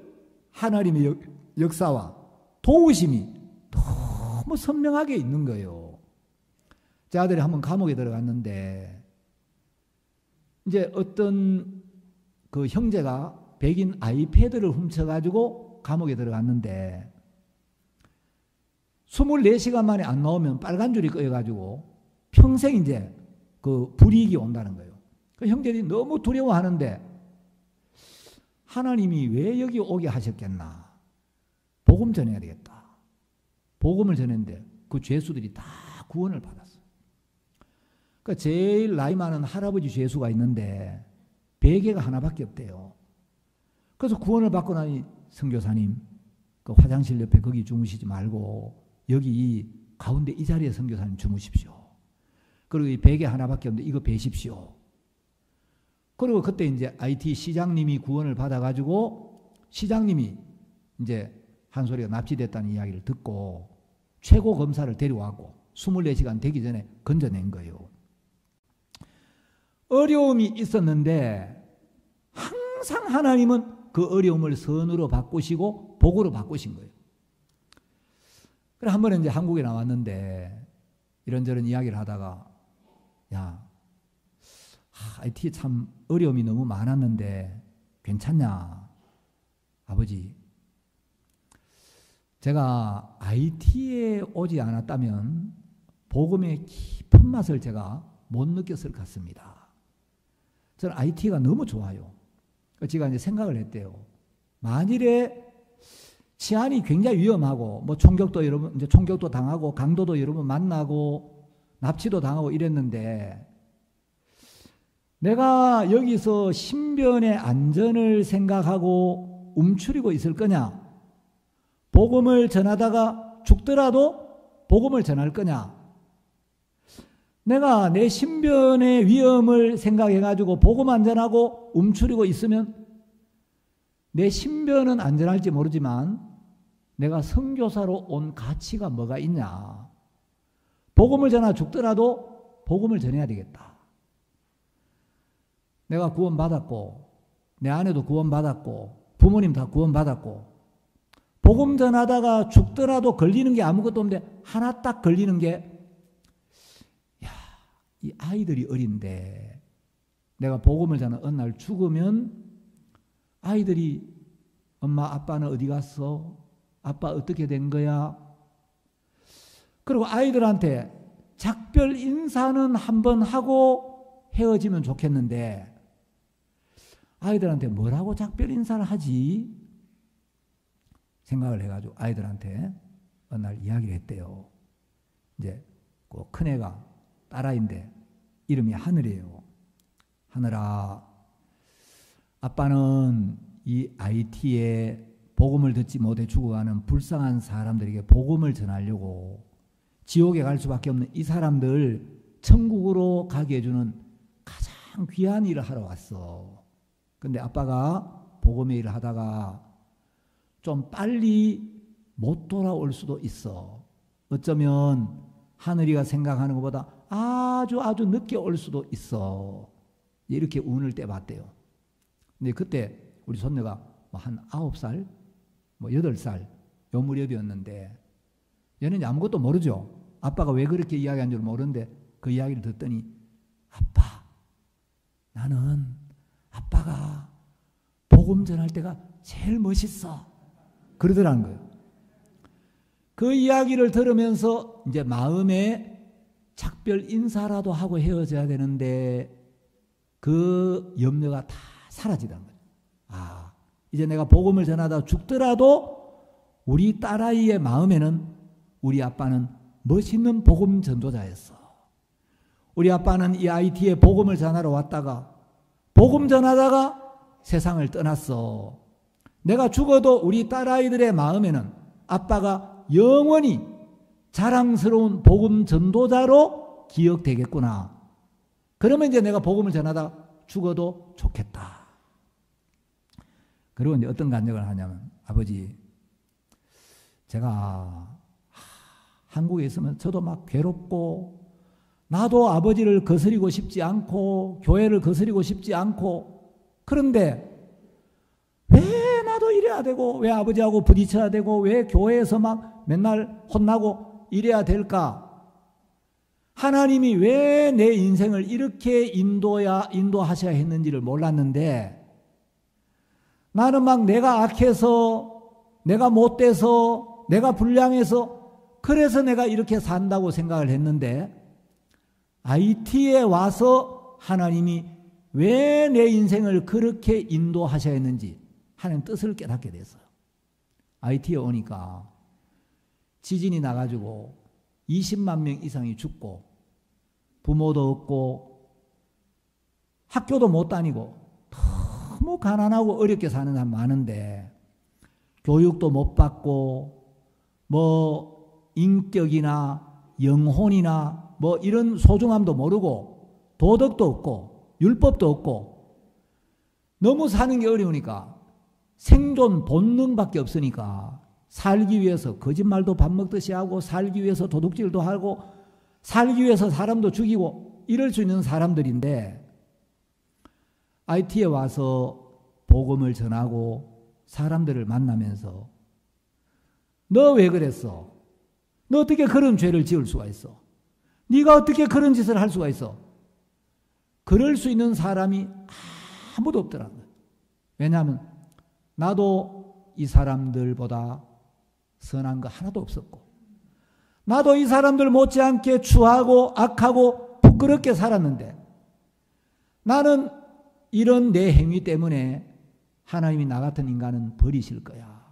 하나님의 역사와 도우심이 너무 선명하게 있는 거예요. 제 아들이 한번 감옥에 들어갔는데 이제 어떤 그 형제가 백인 아이패드를 훔쳐가지고 감옥에 들어갔는데 24시간 만에 안 나오면 빨간 줄이 꺼여가지고 평생 이제 그 불이익이 온다는 거예요. 그 형제들이 너무 두려워하는데 하나님이 왜 여기 오게 하셨겠나? 복음 전해야 되겠다. 복음을 전했는데 그 죄수들이 다 구원을 받았어요. 그러니까 제일 나이 많은 할아버지 죄수가 있는데 베개가 하나밖에 없대요. 그래서 구원을 받고 나니 선교사님 그 화장실 옆에 거기 주무시지 말고 여기 가운데 이 자리에 선교사님 주무십시오. 그리고 이 베개 하나밖에 없는데 이거 베십시오. 그리고 그때 이제 IT 시장님이 구원을 받아가지고 시장님이 이제 한 소리가 납치됐다는 이야기를 듣고 최고 검사를 데려와고 24시간 되기 전에 건져낸 거예요. 어려움이 있었는데 항상 하나님은 그 어려움을 선으로 바꾸시고 복으로 바꾸신 거예요. 그래 한 번은 이제 한국에 나왔는데 이런저런 이야기를 하다가 야, IT에 참 어려움이 너무 많았는데 괜찮냐? 아버지, 제가 IT에 오지 않았다면 복음의 깊은 맛을 제가 못 느꼈을 것 같습니다. 저는 IT가 너무 좋아요. 제가 이제 생각을 했대요. 만일에 치안이 굉장히 위험하고 뭐 총격도 여러분 이제 총격도 당하고 강도도 여러분 만나고 납치도 당하고 이랬는데 내가 여기서 신변의 안전을 생각하고 움츠리고 있을 거냐? 복음을 전하다가 죽더라도 복음을 전할 거냐? 내가 내 신변의 위험을 생각해가지고 복음 안 전하고 움츠리고 있으면 내 신변은 안전할지 모르지만 내가 선교사로 온 가치가 뭐가 있냐? 복음을 전하 죽더라도 복음을 전해야 되겠다. 내가 구원받았고 내 아내도 구원받았고 부모님 다 구원받았고 복음 전하다가 죽더라도 걸리는 게 아무것도 없는데 하나 딱 걸리는 게 야, 이 아이들이 어린데 내가 복음을 전하 어느 날 죽으면 아이들이 엄마 아빠는 어디 갔어? 아빠 어떻게 된 거야? 그리고 아이들한테 작별 인사는 한번 하고 헤어지면 좋겠는데 아이들한테 뭐라고 작별 인사를 하지? 생각을 해가지고 아이들한테 어느 날 이야기를 했대요. 이제 그 큰애가 딸아이인데 이름이 하늘이에요. 하늘아, 아빠는 이 IT에 복음을 듣지 못해 죽어가는 불쌍한 사람들에게 복음을 전하려고 지옥에 갈 수밖에 없는 이 사람들 천국으로 가게 해주는 가장 귀한 일을 하러 왔어. 근데 아빠가 복음의 일을 하다가 좀 빨리 못 돌아올 수도 있어. 어쩌면 하늘이가 생각하는 것보다 아주 늦게 올 수도 있어. 이렇게 운을 떼봤대요. 근데 그때 우리 손녀가 한 9살, 8살 요 무렵이었는데 얘는 아무것도 모르죠. 아빠가 왜 그렇게 이야기한 줄 모르는데 그 이야기를 듣더니 아빠, 나는 아빠가 복음 전할 때가 제일 멋있어. 그러더라는 거예요. 그 이야기를 들으면서 이제 마음에 작별 인사라도 하고 헤어져야 되는데 그 염려가 다 사라지던 거예요. 아, 이제 내가 복음을 전하다 죽더라도 우리 딸아이의 마음에는 우리 아빠는 멋있는 복음 전도자였어. 우리 아빠는 이 IT에 복음을 전하러 왔다가 복음 전하다가 세상을 떠났어. 내가 죽어도 우리 딸아이들의 마음에는 아빠가 영원히 자랑스러운 복음 전도자로 기억되겠구나. 그러면 이제 내가 복음을 전하다 죽어도 좋겠다. 그리고 이제 어떤 간증을 하냐면, 아버지, 제가 한국에 있으면 저도 막 괴롭고 나도 아버지를 거스리고 싶지 않고 교회를 거스리고 싶지 않고, 그런데 왜 나도 이래야 되고 왜 아버지하고 부딪혀야 되고 왜 교회에서 막 맨날 혼나고 이래야 될까? 하나님이 왜 내 인생을 이렇게 인도하셔야 했는지를 몰랐는데, 나는 막 내가 악해서, 내가 못돼서, 내가 불량해서, 그래서 내가 이렇게 산다고 생각을 했는데, IT에 와서 하나님이 왜 내 인생을 그렇게 인도하셔야 했는지 하나님 뜻을 깨닫게 됐어요. IT에 오니까 지진이 나가지고 20만 명 이상이 죽고 부모도 없고 학교도 못 다니고 너무 가난하고 어렵게 사는 사람 많은데 교육도 못 받고 뭐 인격이나 영혼이나 뭐 이런 소중함도 모르고 도덕도 없고 율법도 없고 너무 사는 게 어려우니까 생존 본능밖에 없으니까 살기 위해서 거짓말도 밥 먹듯이 하고 살기 위해서 도둑질도 하고 살기 위해서 사람도 죽이고 이럴 수 있는 사람들인데, IT에 와서 복음을 전하고 사람들을 만나면서 너 왜 그랬어? 너 어떻게 그런 죄를 지을 수가 있어? 네가 어떻게 그런 짓을 할 수가 있어? 그럴 수 있는 사람이 아무도 없더라는 거예요. 왜냐하면 나도 이 사람들보다 선한 거 하나도 없었고 나도 이 사람들 못지않게 추하고 악하고 부끄럽게 살았는데 나는 이런 내 행위 때문에 하나님이 나 같은 인간은 버리실 거야.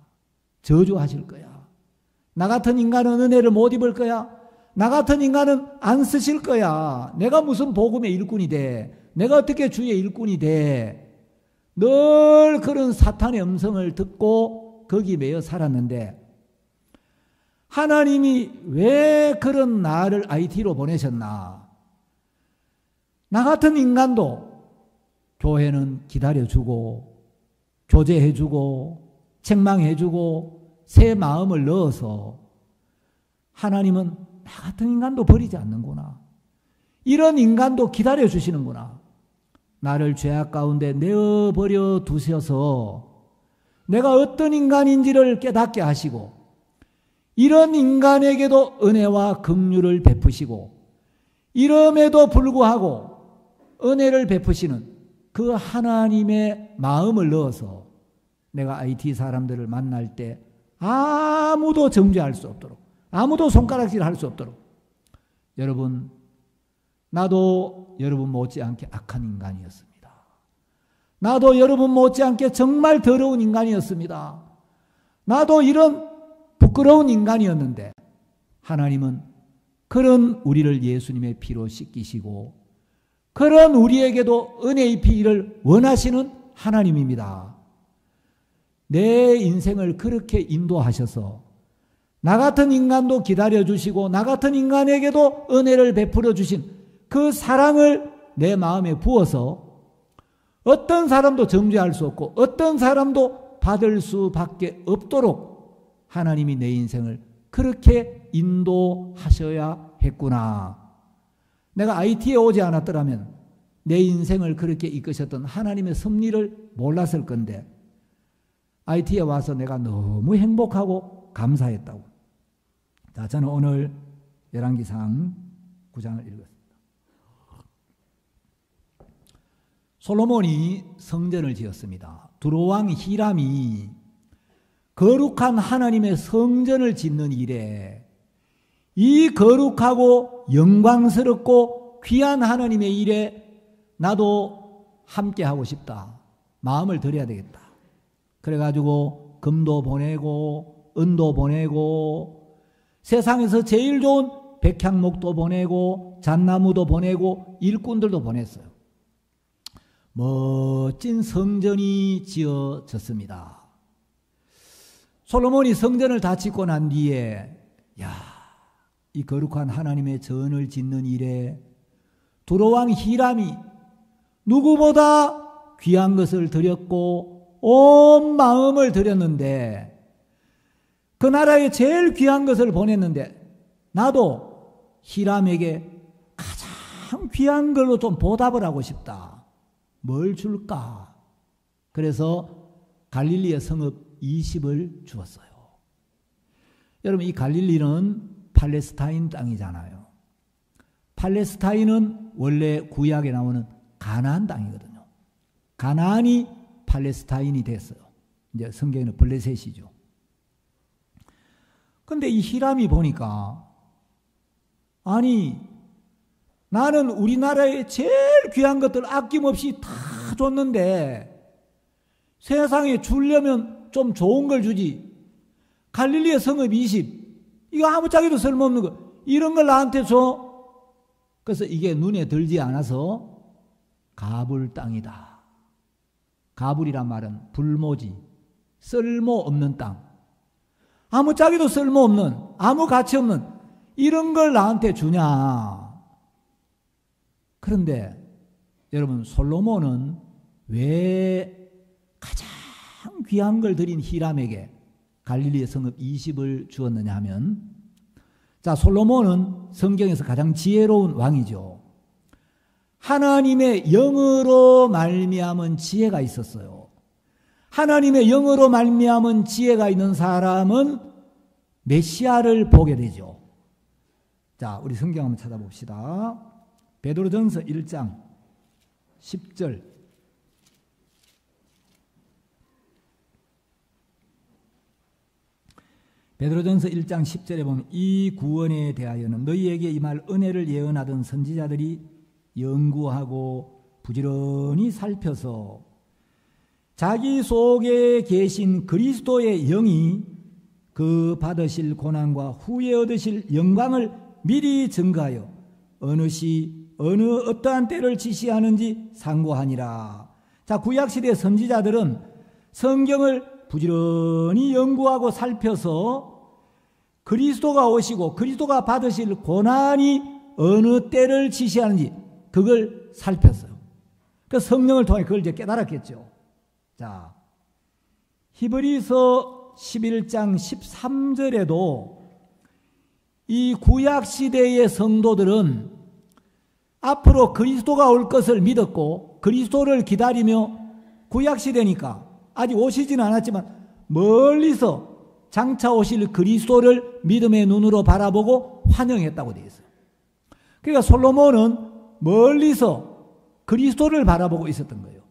저주하실 거야. 나 같은 인간은 은혜를 못 입을 거야. 나 같은 인간은 안 쓰실 거야. 내가 무슨 복음의 일꾼이 돼. 내가 어떻게 주의 일꾼이 돼. 늘 그런 사탄의 음성을 듣고 거기 매여 살았는데 하나님이 왜 그런 나를 IT로 보내셨나? 나 같은 인간도 교회는 기다려주고 교제해주고 책망해주고 새 마음을 넣어서 하나님은 나 같은 인간도 버리지 않는구나. 이런 인간도 기다려주시는구나. 나를 죄악 가운데 내어버려 두셔서 내가 어떤 인간인지를 깨닫게 하시고 이런 인간에게도 은혜와 긍휼을 베푸시고 이럼에도 불구하고 은혜를 베푸시는 그 하나님의 마음을 넣어서 내가 IT 사람들을 만날 때 아무도 정죄할 수 없도록 아무도 손가락질할 수 없도록 여러분 나도 여러분 못지않게 악한 인간이었습니다. 나도 여러분 못지않게 정말 더러운 인간이었습니다. 나도 이런 부끄러운 인간이었는데 하나님은 그런 우리를 예수님의 피로 씻기시고 그런 우리에게도 은혜의 피를 원하시는 하나님입니다. 내 인생을 그렇게 인도하셔서 나 같은 인간도 기다려주시고 나 같은 인간에게도 은혜를 베풀어 주신 그 사랑을 내 마음에 부어서 어떤 사람도 정죄할 수 없고 어떤 사람도 받을 수밖에 없도록 하나님이 내 인생을 그렇게 인도하셔야 했구나. 내가 IT에 오지 않았더라면 내 인생을 그렇게 이끄셨던 하나님의 섭리를 몰랐을 건데 IT에 와서 내가 너무 행복하고 감사했다고. 자, 저는 오늘 열왕기상 9장을 읽었습니다. 솔로몬이 성전을 지었습니다. 두로왕 히람이 거룩한 하나님의 성전을 짓는 일에 이 거룩하고 영광스럽고 귀한 하나님의 일에 나도 함께 하고 싶다. 마음을 들여야 되겠다. 그래가지고 금도 보내고 은도 보내고 세상에서 제일 좋은 백향목도 보내고 잣나무도 보내고 일꾼들도 보냈어요. 멋진 성전이 지어졌습니다. 솔로몬이 성전을 다 짓고 난 뒤에 이 거룩한 하나님의 전을 짓는 일에 두로왕 히람이 누구보다 귀한 것을 드렸고 온 마음을 드렸는데 그 나라에 제일 귀한 것을 보냈는데 나도 히람에게 가장 귀한 걸로 좀 보답을 하고 싶다. 뭘 줄까? 그래서 갈릴리의 성읍 20을 주었어요. 여러분, 이 갈릴리는 팔레스타인 땅이잖아요. 팔레스타인은 원래 구약에 나오는 가나안 땅이거든요. 가나안이 팔레스타인이 됐어요. 이제 성경에는 블레셋이죠. 근데 이 히람이 보니까 아니 나는 우리나라에 제일 귀한 것들 아낌없이 다 줬는데 세상에 주려면 좀 좋은 걸 주지. 갈릴리의 성읍 20 이거 아무짝에도 쓸모없는 거 이런 걸 나한테 줘. 그래서 이게 눈에 들지 않아서 가불 땅이다. 가불이란 말은 불모지, 쓸모없는 땅. 아무짝에도 쓸모없는, 아무 가치 없는 이런 걸 나한테 주냐. 그런데 여러분, 솔로몬은 왜 가장 귀한 걸 드린 히람에게 갈릴리의 성읍 20을 주었느냐 하면, 자, 솔로몬은 성경에서 가장 지혜로운 왕이죠. 하나님의 영으로 말미암은 지혜가 있었어요. 하나님의 영으로 말미암은 지혜가 있는 사람은 메시아를 보게 되죠. 자, 우리 성경 한번 찾아봅시다. 베드로전서 1장 10절. 베드로전서 1장 10절에 보면 이 구원에 대하여는 너희에게 임할 은혜를 예언하던 선지자들이 연구하고 부지런히 살펴서 자기 속에 계신 그리스도의 영이 그 받으실 고난과 후에 얻으실 영광을 미리 증거하여 어느 시 어느 어떠한 때를 지시하는지 상고하니라. 자, 구약시대 선지자들은 성경을 부지런히 연구하고 살펴서 그리스도가 오시고 그리스도가 받으실 고난이 어느 때를 지시하는지 그걸 살폈어요. 그 성령을 통해 그걸 이제 깨달았겠죠. 자, 히브리서 11장 13절에도 이 구약시대의 성도들은 앞으로 그리스도가 올 것을 믿었고 그리스도를 기다리며 구약시대니까 아직 오시지는 않았지만 멀리서 장차 오실 그리스도를 믿음의 눈으로 바라보고 환영했다고 되어 있어요. 그러니까 솔로몬은 멀리서 그리스도를 바라보고 있었던 거예요.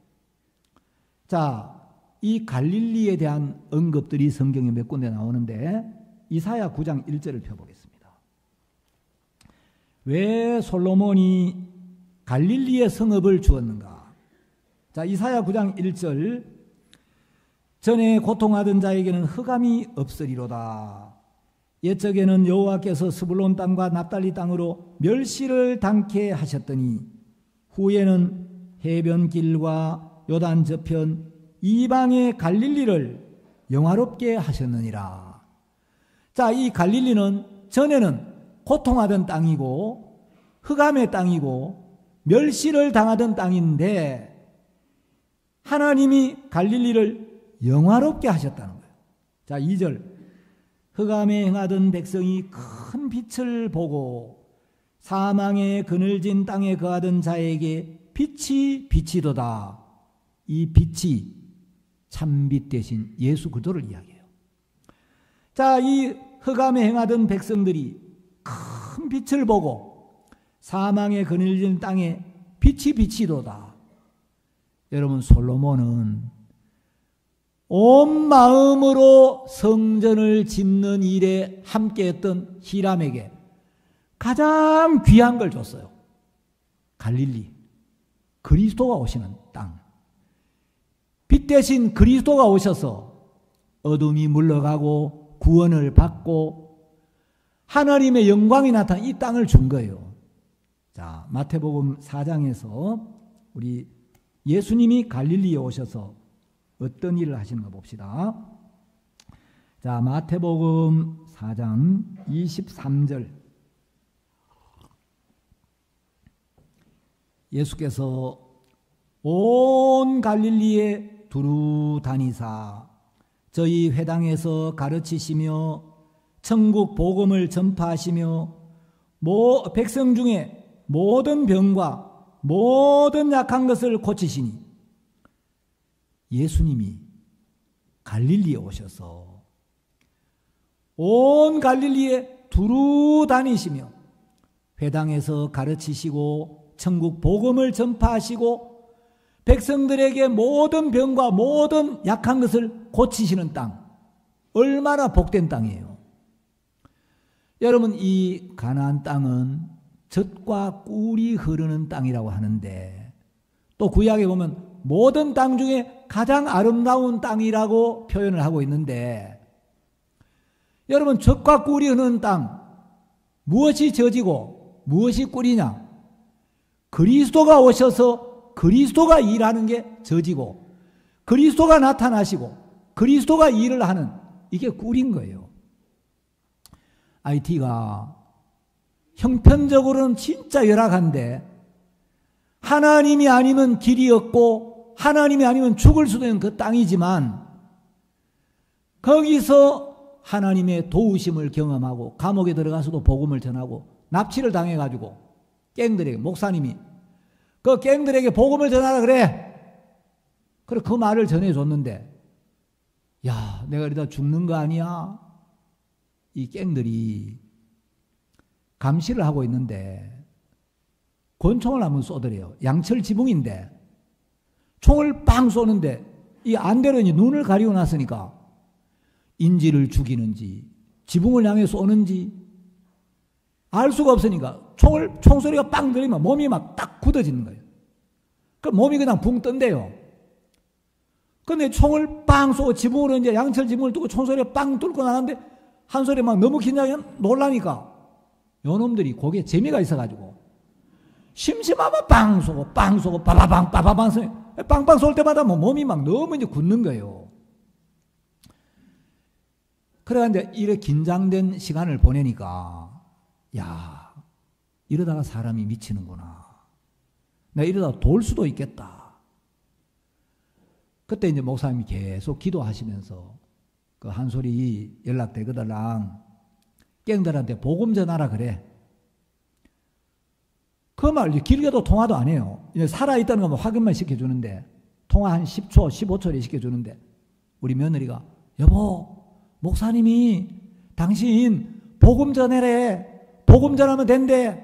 자, 이 갈릴리에 대한 언급들이 성경에 몇 군데 나오는데 이사야 9장 1절을 펴보겠습니다. 왜 솔로몬이 갈릴리의 성읍을 주었는가? 자, 이사야 9장 1절. 전에 고통하던 자에게는 흑암이 없으리로다. 옛적에는 여호와께서 스불론 땅과 납달리 땅으로 멸시를 당케 하셨더니 후에는 해변길과 요단 저편 이방의 갈릴리를 영화롭게 하셨느니라. 자, 이 갈릴리는 전에는 고통하던 땅이고 흑암의 땅이고 멸시를 당하던 땅인데 하나님이 갈릴리를 영화롭게 하셨다는 거예요. 자, 2절. 흑암에 행하던 백성이 큰 빛을 보고 사망의 그늘진 땅에 거하던 자에게 빛이 비치도다. 이 빛이 참빛 대신 예수 그리스도를 이야기해요. 자, 이 흑암에 행하던 백성들이 큰 빛을 보고 사망의 그늘진 땅에 빛이 비치도다. 여러분, 솔로몬은 온 마음으로 성전을 짓는 일에 함께했던 히람에게 가장 귀한 걸 줬어요. 갈릴리, 그리스도가 오시는 땅. 빛 대신 그리스도가 오셔서 어둠이 물러가고 구원을 받고 하나님의 영광이 나타난 이 땅을 준 거예요. 자, 마태복음 4장에서 우리 예수님이 갈릴리에 오셔서 어떤 일을 하시는가 봅시다. 자, 마태복음 4장 23절. 예수께서 온 갈릴리에 두루 다니사 저희 회당에서 가르치시며 천국 복음을 전파하시며 백성 중에 모든 병과 모든 약한 것을 고치시니 예수님이 갈릴리에 오셔서 온 갈릴리에 두루 다니시며 회당에서 가르치시고 천국 복음을 전파하시고 백성들에게 모든 병과 모든 약한 것을 고치시는 땅. 얼마나 복된 땅이에요. 여러분, 이 가나안 땅은 젖과 꿀이 흐르는 땅이라고 하는데 또 구약에 보면 모든 땅 중에 가장 아름다운 땅이라고 표현을 하고 있는데 여러분, 젖과 꿀이 흐르는 땅, 무엇이 젖이고 무엇이 꿀이냐? 그리스도가 오셔서 그리스도가 일하는 게 젖이고 그리스도가 나타나시고 그리스도가 일을 하는 이게 꿀인 거예요. IT가 형편적으로는 진짜 열악한데 하나님이 아니면 길이 없고 하나님이 아니면 죽을 수도 있는 그 땅이지만 거기서 하나님의 도우심을 경험하고 감옥에 들어가서도 복음을 전하고 납치를 당해가지고 갱들에게 목사님이 그 갱들에게 복음을 전하라 그래. 그래 그 말을 전해줬는데 야, 내가 이러다 죽는 거 아니야? 이 갱들이 감시를 하고 있는데 권총을 한번 쏘더래요. 양철 지붕인데 총을 빵 쏘는데 이 안대로 이제 눈을 가리고 났으니까 인지를 죽이는지 지붕을 향해 쏘는지 알 수가 없으니까 총소리가 빵 들리면 몸이 막 딱 굳어지는 거예요. 그 몸이 그냥 붕 뜬대요. 근데 총을 빵 쏘고 지붕으로 이제 양철 지붕을 두고 총소리가 빵 뚫고 나는데 한 소리 막 너무 긴장해 놀라니까 요놈들이 거기에 재미가 있어가지고 심심하면 빵 쏘고 빠바방 빠바방 쏘고 빵빵 쏠 때마다 뭐 몸이 막 너무 이제 굳는 거예요. 그래가지고 이렇게 긴장된 시간을 보내니까 야, 이러다가 사람이 미치는구나. 내가 이러다가 돌 수도 있겠다. 그때 이제 목사님이 계속 기도하시면서 그 한 소리 연락되거들랑 깽들한테 복음 전하라 그래. 그 말 길게도 통화도 안 해요. 이제 살아있다는 것만 확인만 시켜주는데 통화 한 10초, 15초에 시켜주는데 우리 며느리가 여보, 목사님이 당신 복음 전해래. 복음 전하면 된대.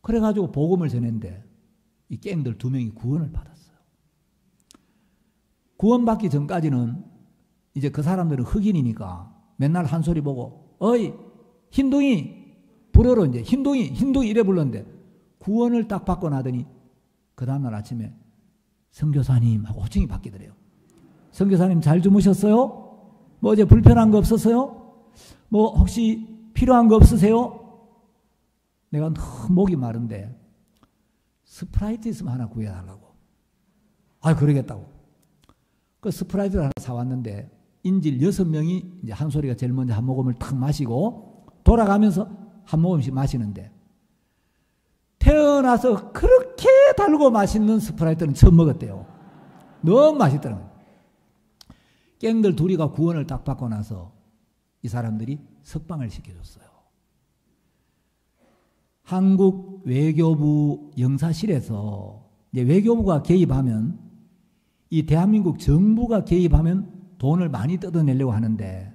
그래가지고 복음을 전했는데 이 깽들 2명이 구원을 받았어요. 구원받기 전까지는 이제 그 사람들은 흑인이니까 맨날 한 소리 보고 어이 흰둥이 불어로 이제 흰둥이 이래 불렀는데 구원을 딱 받고 나더니 그 다음날 아침에 선교사님 하고 호칭이 바뀌더래요. 선교사님 잘 주무셨어요? 뭐 어제 불편한 거 없었어요? 뭐 혹시 필요한 거 없으세요? 내가 너무 목이 마른데 스프라이트 있으면 하나 구해달라고. 아, 그러겠다고. 그 스프라이트를 하나 사왔는데 인질 6명이 이제 한 소리가 제일 먼저 한 모금을 탁 마시고 돌아가면서 한 모금씩 마시는데 태어나서 그렇게 달고 맛있는 스프라이트는 처음 먹었대요. 너무 맛있더라고요. 갱들 둘이가 구원을 딱 받고 나서 이 사람들이 석방을 시켜줬어요. 한국 외교부 영사실에서 이제 외교부가 개입하면 이 대한민국 정부가 개입하면 돈을 많이 뜯어내려고 하는데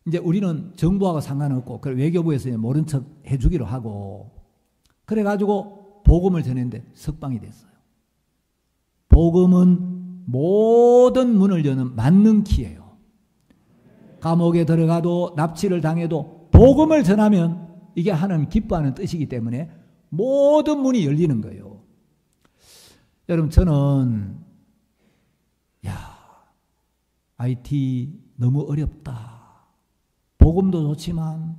이제 우리는 정부하고 상관없고 외교부에서 모른 척 해주기로 하고 그래가지고 복음을 전했는데 석방이 됐어요. 복음은 모든 문을 여는 만능 키예요. 감옥에 들어가도 납치를 당해도 복음을 전하면 이게 하나님 기뻐하는 뜻이기 때문에 모든 문이 열리는 거예요. 여러분 저는 IT 너무 어렵다. 복음도 좋지만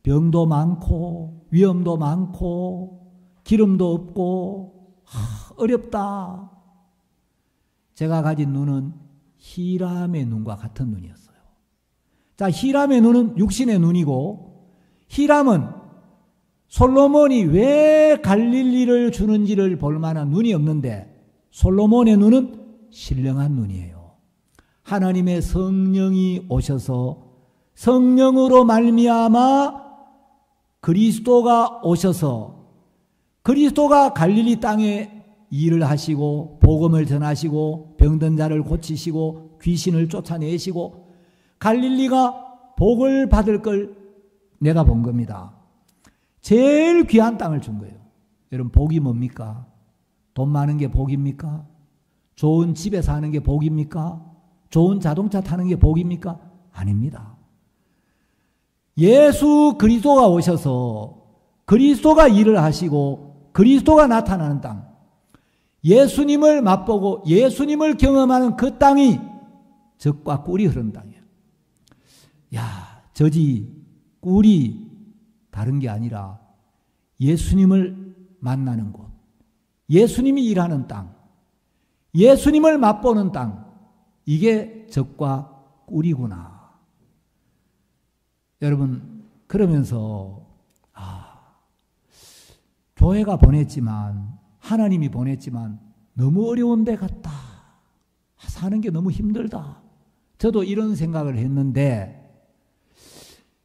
병도 많고 위험도 많고 기름도 없고 어렵다. 제가 가진 눈은 히람의 눈과 같은 눈이었어요. 자, 히람의 눈은 육신의 눈이고 히람은 솔로몬이 왜 갈릴리를 주는지를 볼 만한 눈이 없는데 솔로몬의 눈은 신령한 눈이에요. 하나님의 성령이 오셔서 성령으로 말미암아 그리스도가 오셔서 그리스도가 갈릴리 땅에 일을 하시고 복음을 전하시고 병든 자를 고치시고 귀신을 쫓아내시고 갈릴리가 복을 받을 걸 내다본 겁니다. 제일 귀한 땅을 준 거예요. 여러분 복이 뭡니까? 돈 많은 게 복입니까? 좋은 집에 사는 게 복입니까? 좋은 자동차 타는 게 복입니까? 아닙니다. 예수 그리스도가 오셔서 그리스도가 일을 하시고 그리스도가 나타나는 땅, 예수님을 맛보고 예수님을 경험하는 그 땅이 젖과 꿀이 흐르는 땅이에요. 야, 젖이 꿀이 다른 게 아니라 예수님을 만나는 곳, 예수님이 일하는 땅, 예수님을 맛보는 땅, 이게 젖과 꿀이구나. 여러분 그러면서 교회가 보냈지만 하나님이 보냈지만 너무 어려운 데 같다. 사는 게 너무 힘들다. 저도 이런 생각을 했는데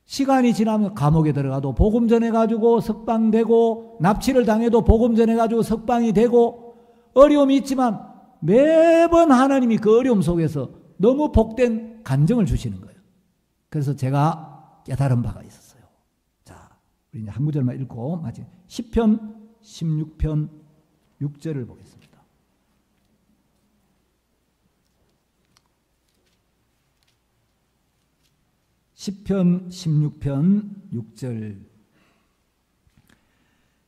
시간이 지나면 감옥에 들어가도 복음 전해가지고 석방되고 납치를 당해도 복음 전해가지고 석방이 되고 어려움이 있지만 매번 하나님이 그 어려움 속에서 너무 복된 간정을 주시는 거예요. 그래서 제가 깨달은 바가 있었어요. 자, 우리 이제 한 구절만 읽고 마치 시편 16편 6절을 보겠습니다. 시편 16편 6절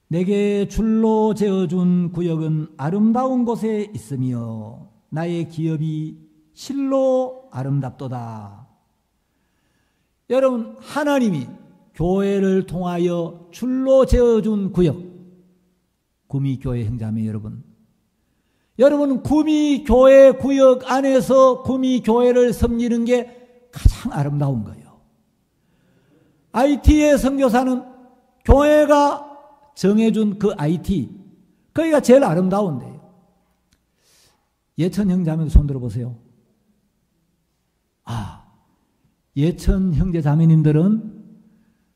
내게 줄로 재어준 구역은 아름다운 곳에 있으며 나의 기업이 실로 아름답도다. 여러분 하나님이 교회를 통하여 줄로 재어준 구역, 구미교회 형제자매 여러분, 여러분 구미교회 구역 안에서 구미교회를 섬기는 게 가장 아름다운 거예요. IT의 선교사는 교회가 정해준 그 IT, 거기가 제일 아름다운데요. 예천 형제자매들 손 들어보세요. 예천 형제자매님들은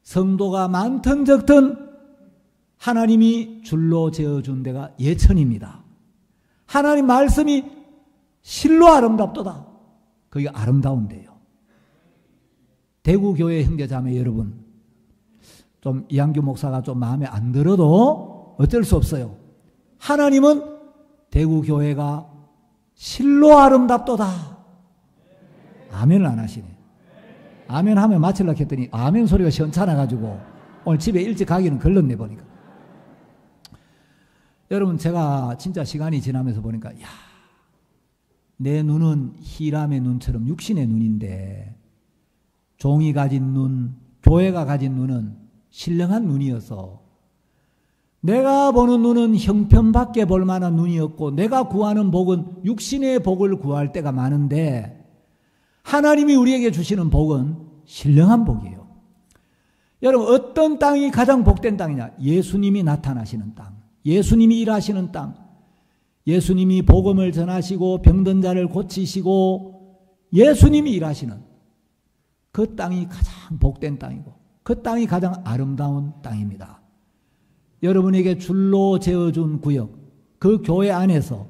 성도가 많든 적든 하나님이 줄로 재어준 데가 예천입니다. 하나님 말씀이 실로 아름답도다. 거기가 아름다운데요. 대구교회 형제자매 여러분, 좀 이한규 목사가 좀 마음에 안 들어도 어쩔 수 없어요. 하나님은 대구교회가 실로 아름답도다. 아멘을 안 하시네. 아멘 하면 마치려고 했더니 아멘 소리가 시원찮아가지고 오늘 집에 일찍 가기는 걸렸네 보니까. 여러분 제가 진짜 시간이 지나면서 보니까 야, 내 눈은 히람의 눈처럼 육신의 눈인데 종이 가진 눈, 교회가 가진 눈은 신령한 눈이어서 내가 보는 눈은 형편밖에 볼 만한 눈이었고 내가 구하는 복은 육신의 복을 구할 때가 많은데 하나님이 우리에게 주시는 복은 신령한 복이에요. 여러분 어떤 땅이 가장 복된 땅이냐? 예수님이 나타나시는 땅, 예수님이 일하시는 땅, 예수님이 복음을 전하시고 병든 자를 고치시고 예수님이 일하시는 그 땅이 가장 복된 땅이고 그 땅이 가장 아름다운 땅입니다. 여러분에게 줄로 재어준 구역, 그 교회 안에서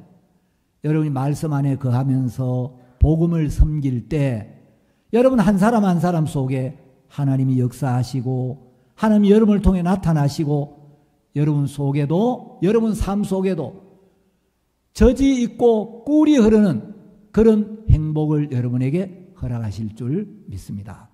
여러분이 말씀 안에 거하면서 복음을 섬길 때 여러분 한 사람 한 사람 속에 하나님이 역사하시고 하나님이 여러분을 통해 나타나시고 여러분 속에도 여러분 삶 속에도 젖이 있고 꿀이 흐르는 그런 행복을 여러분에게 허락하실 줄 믿습니다.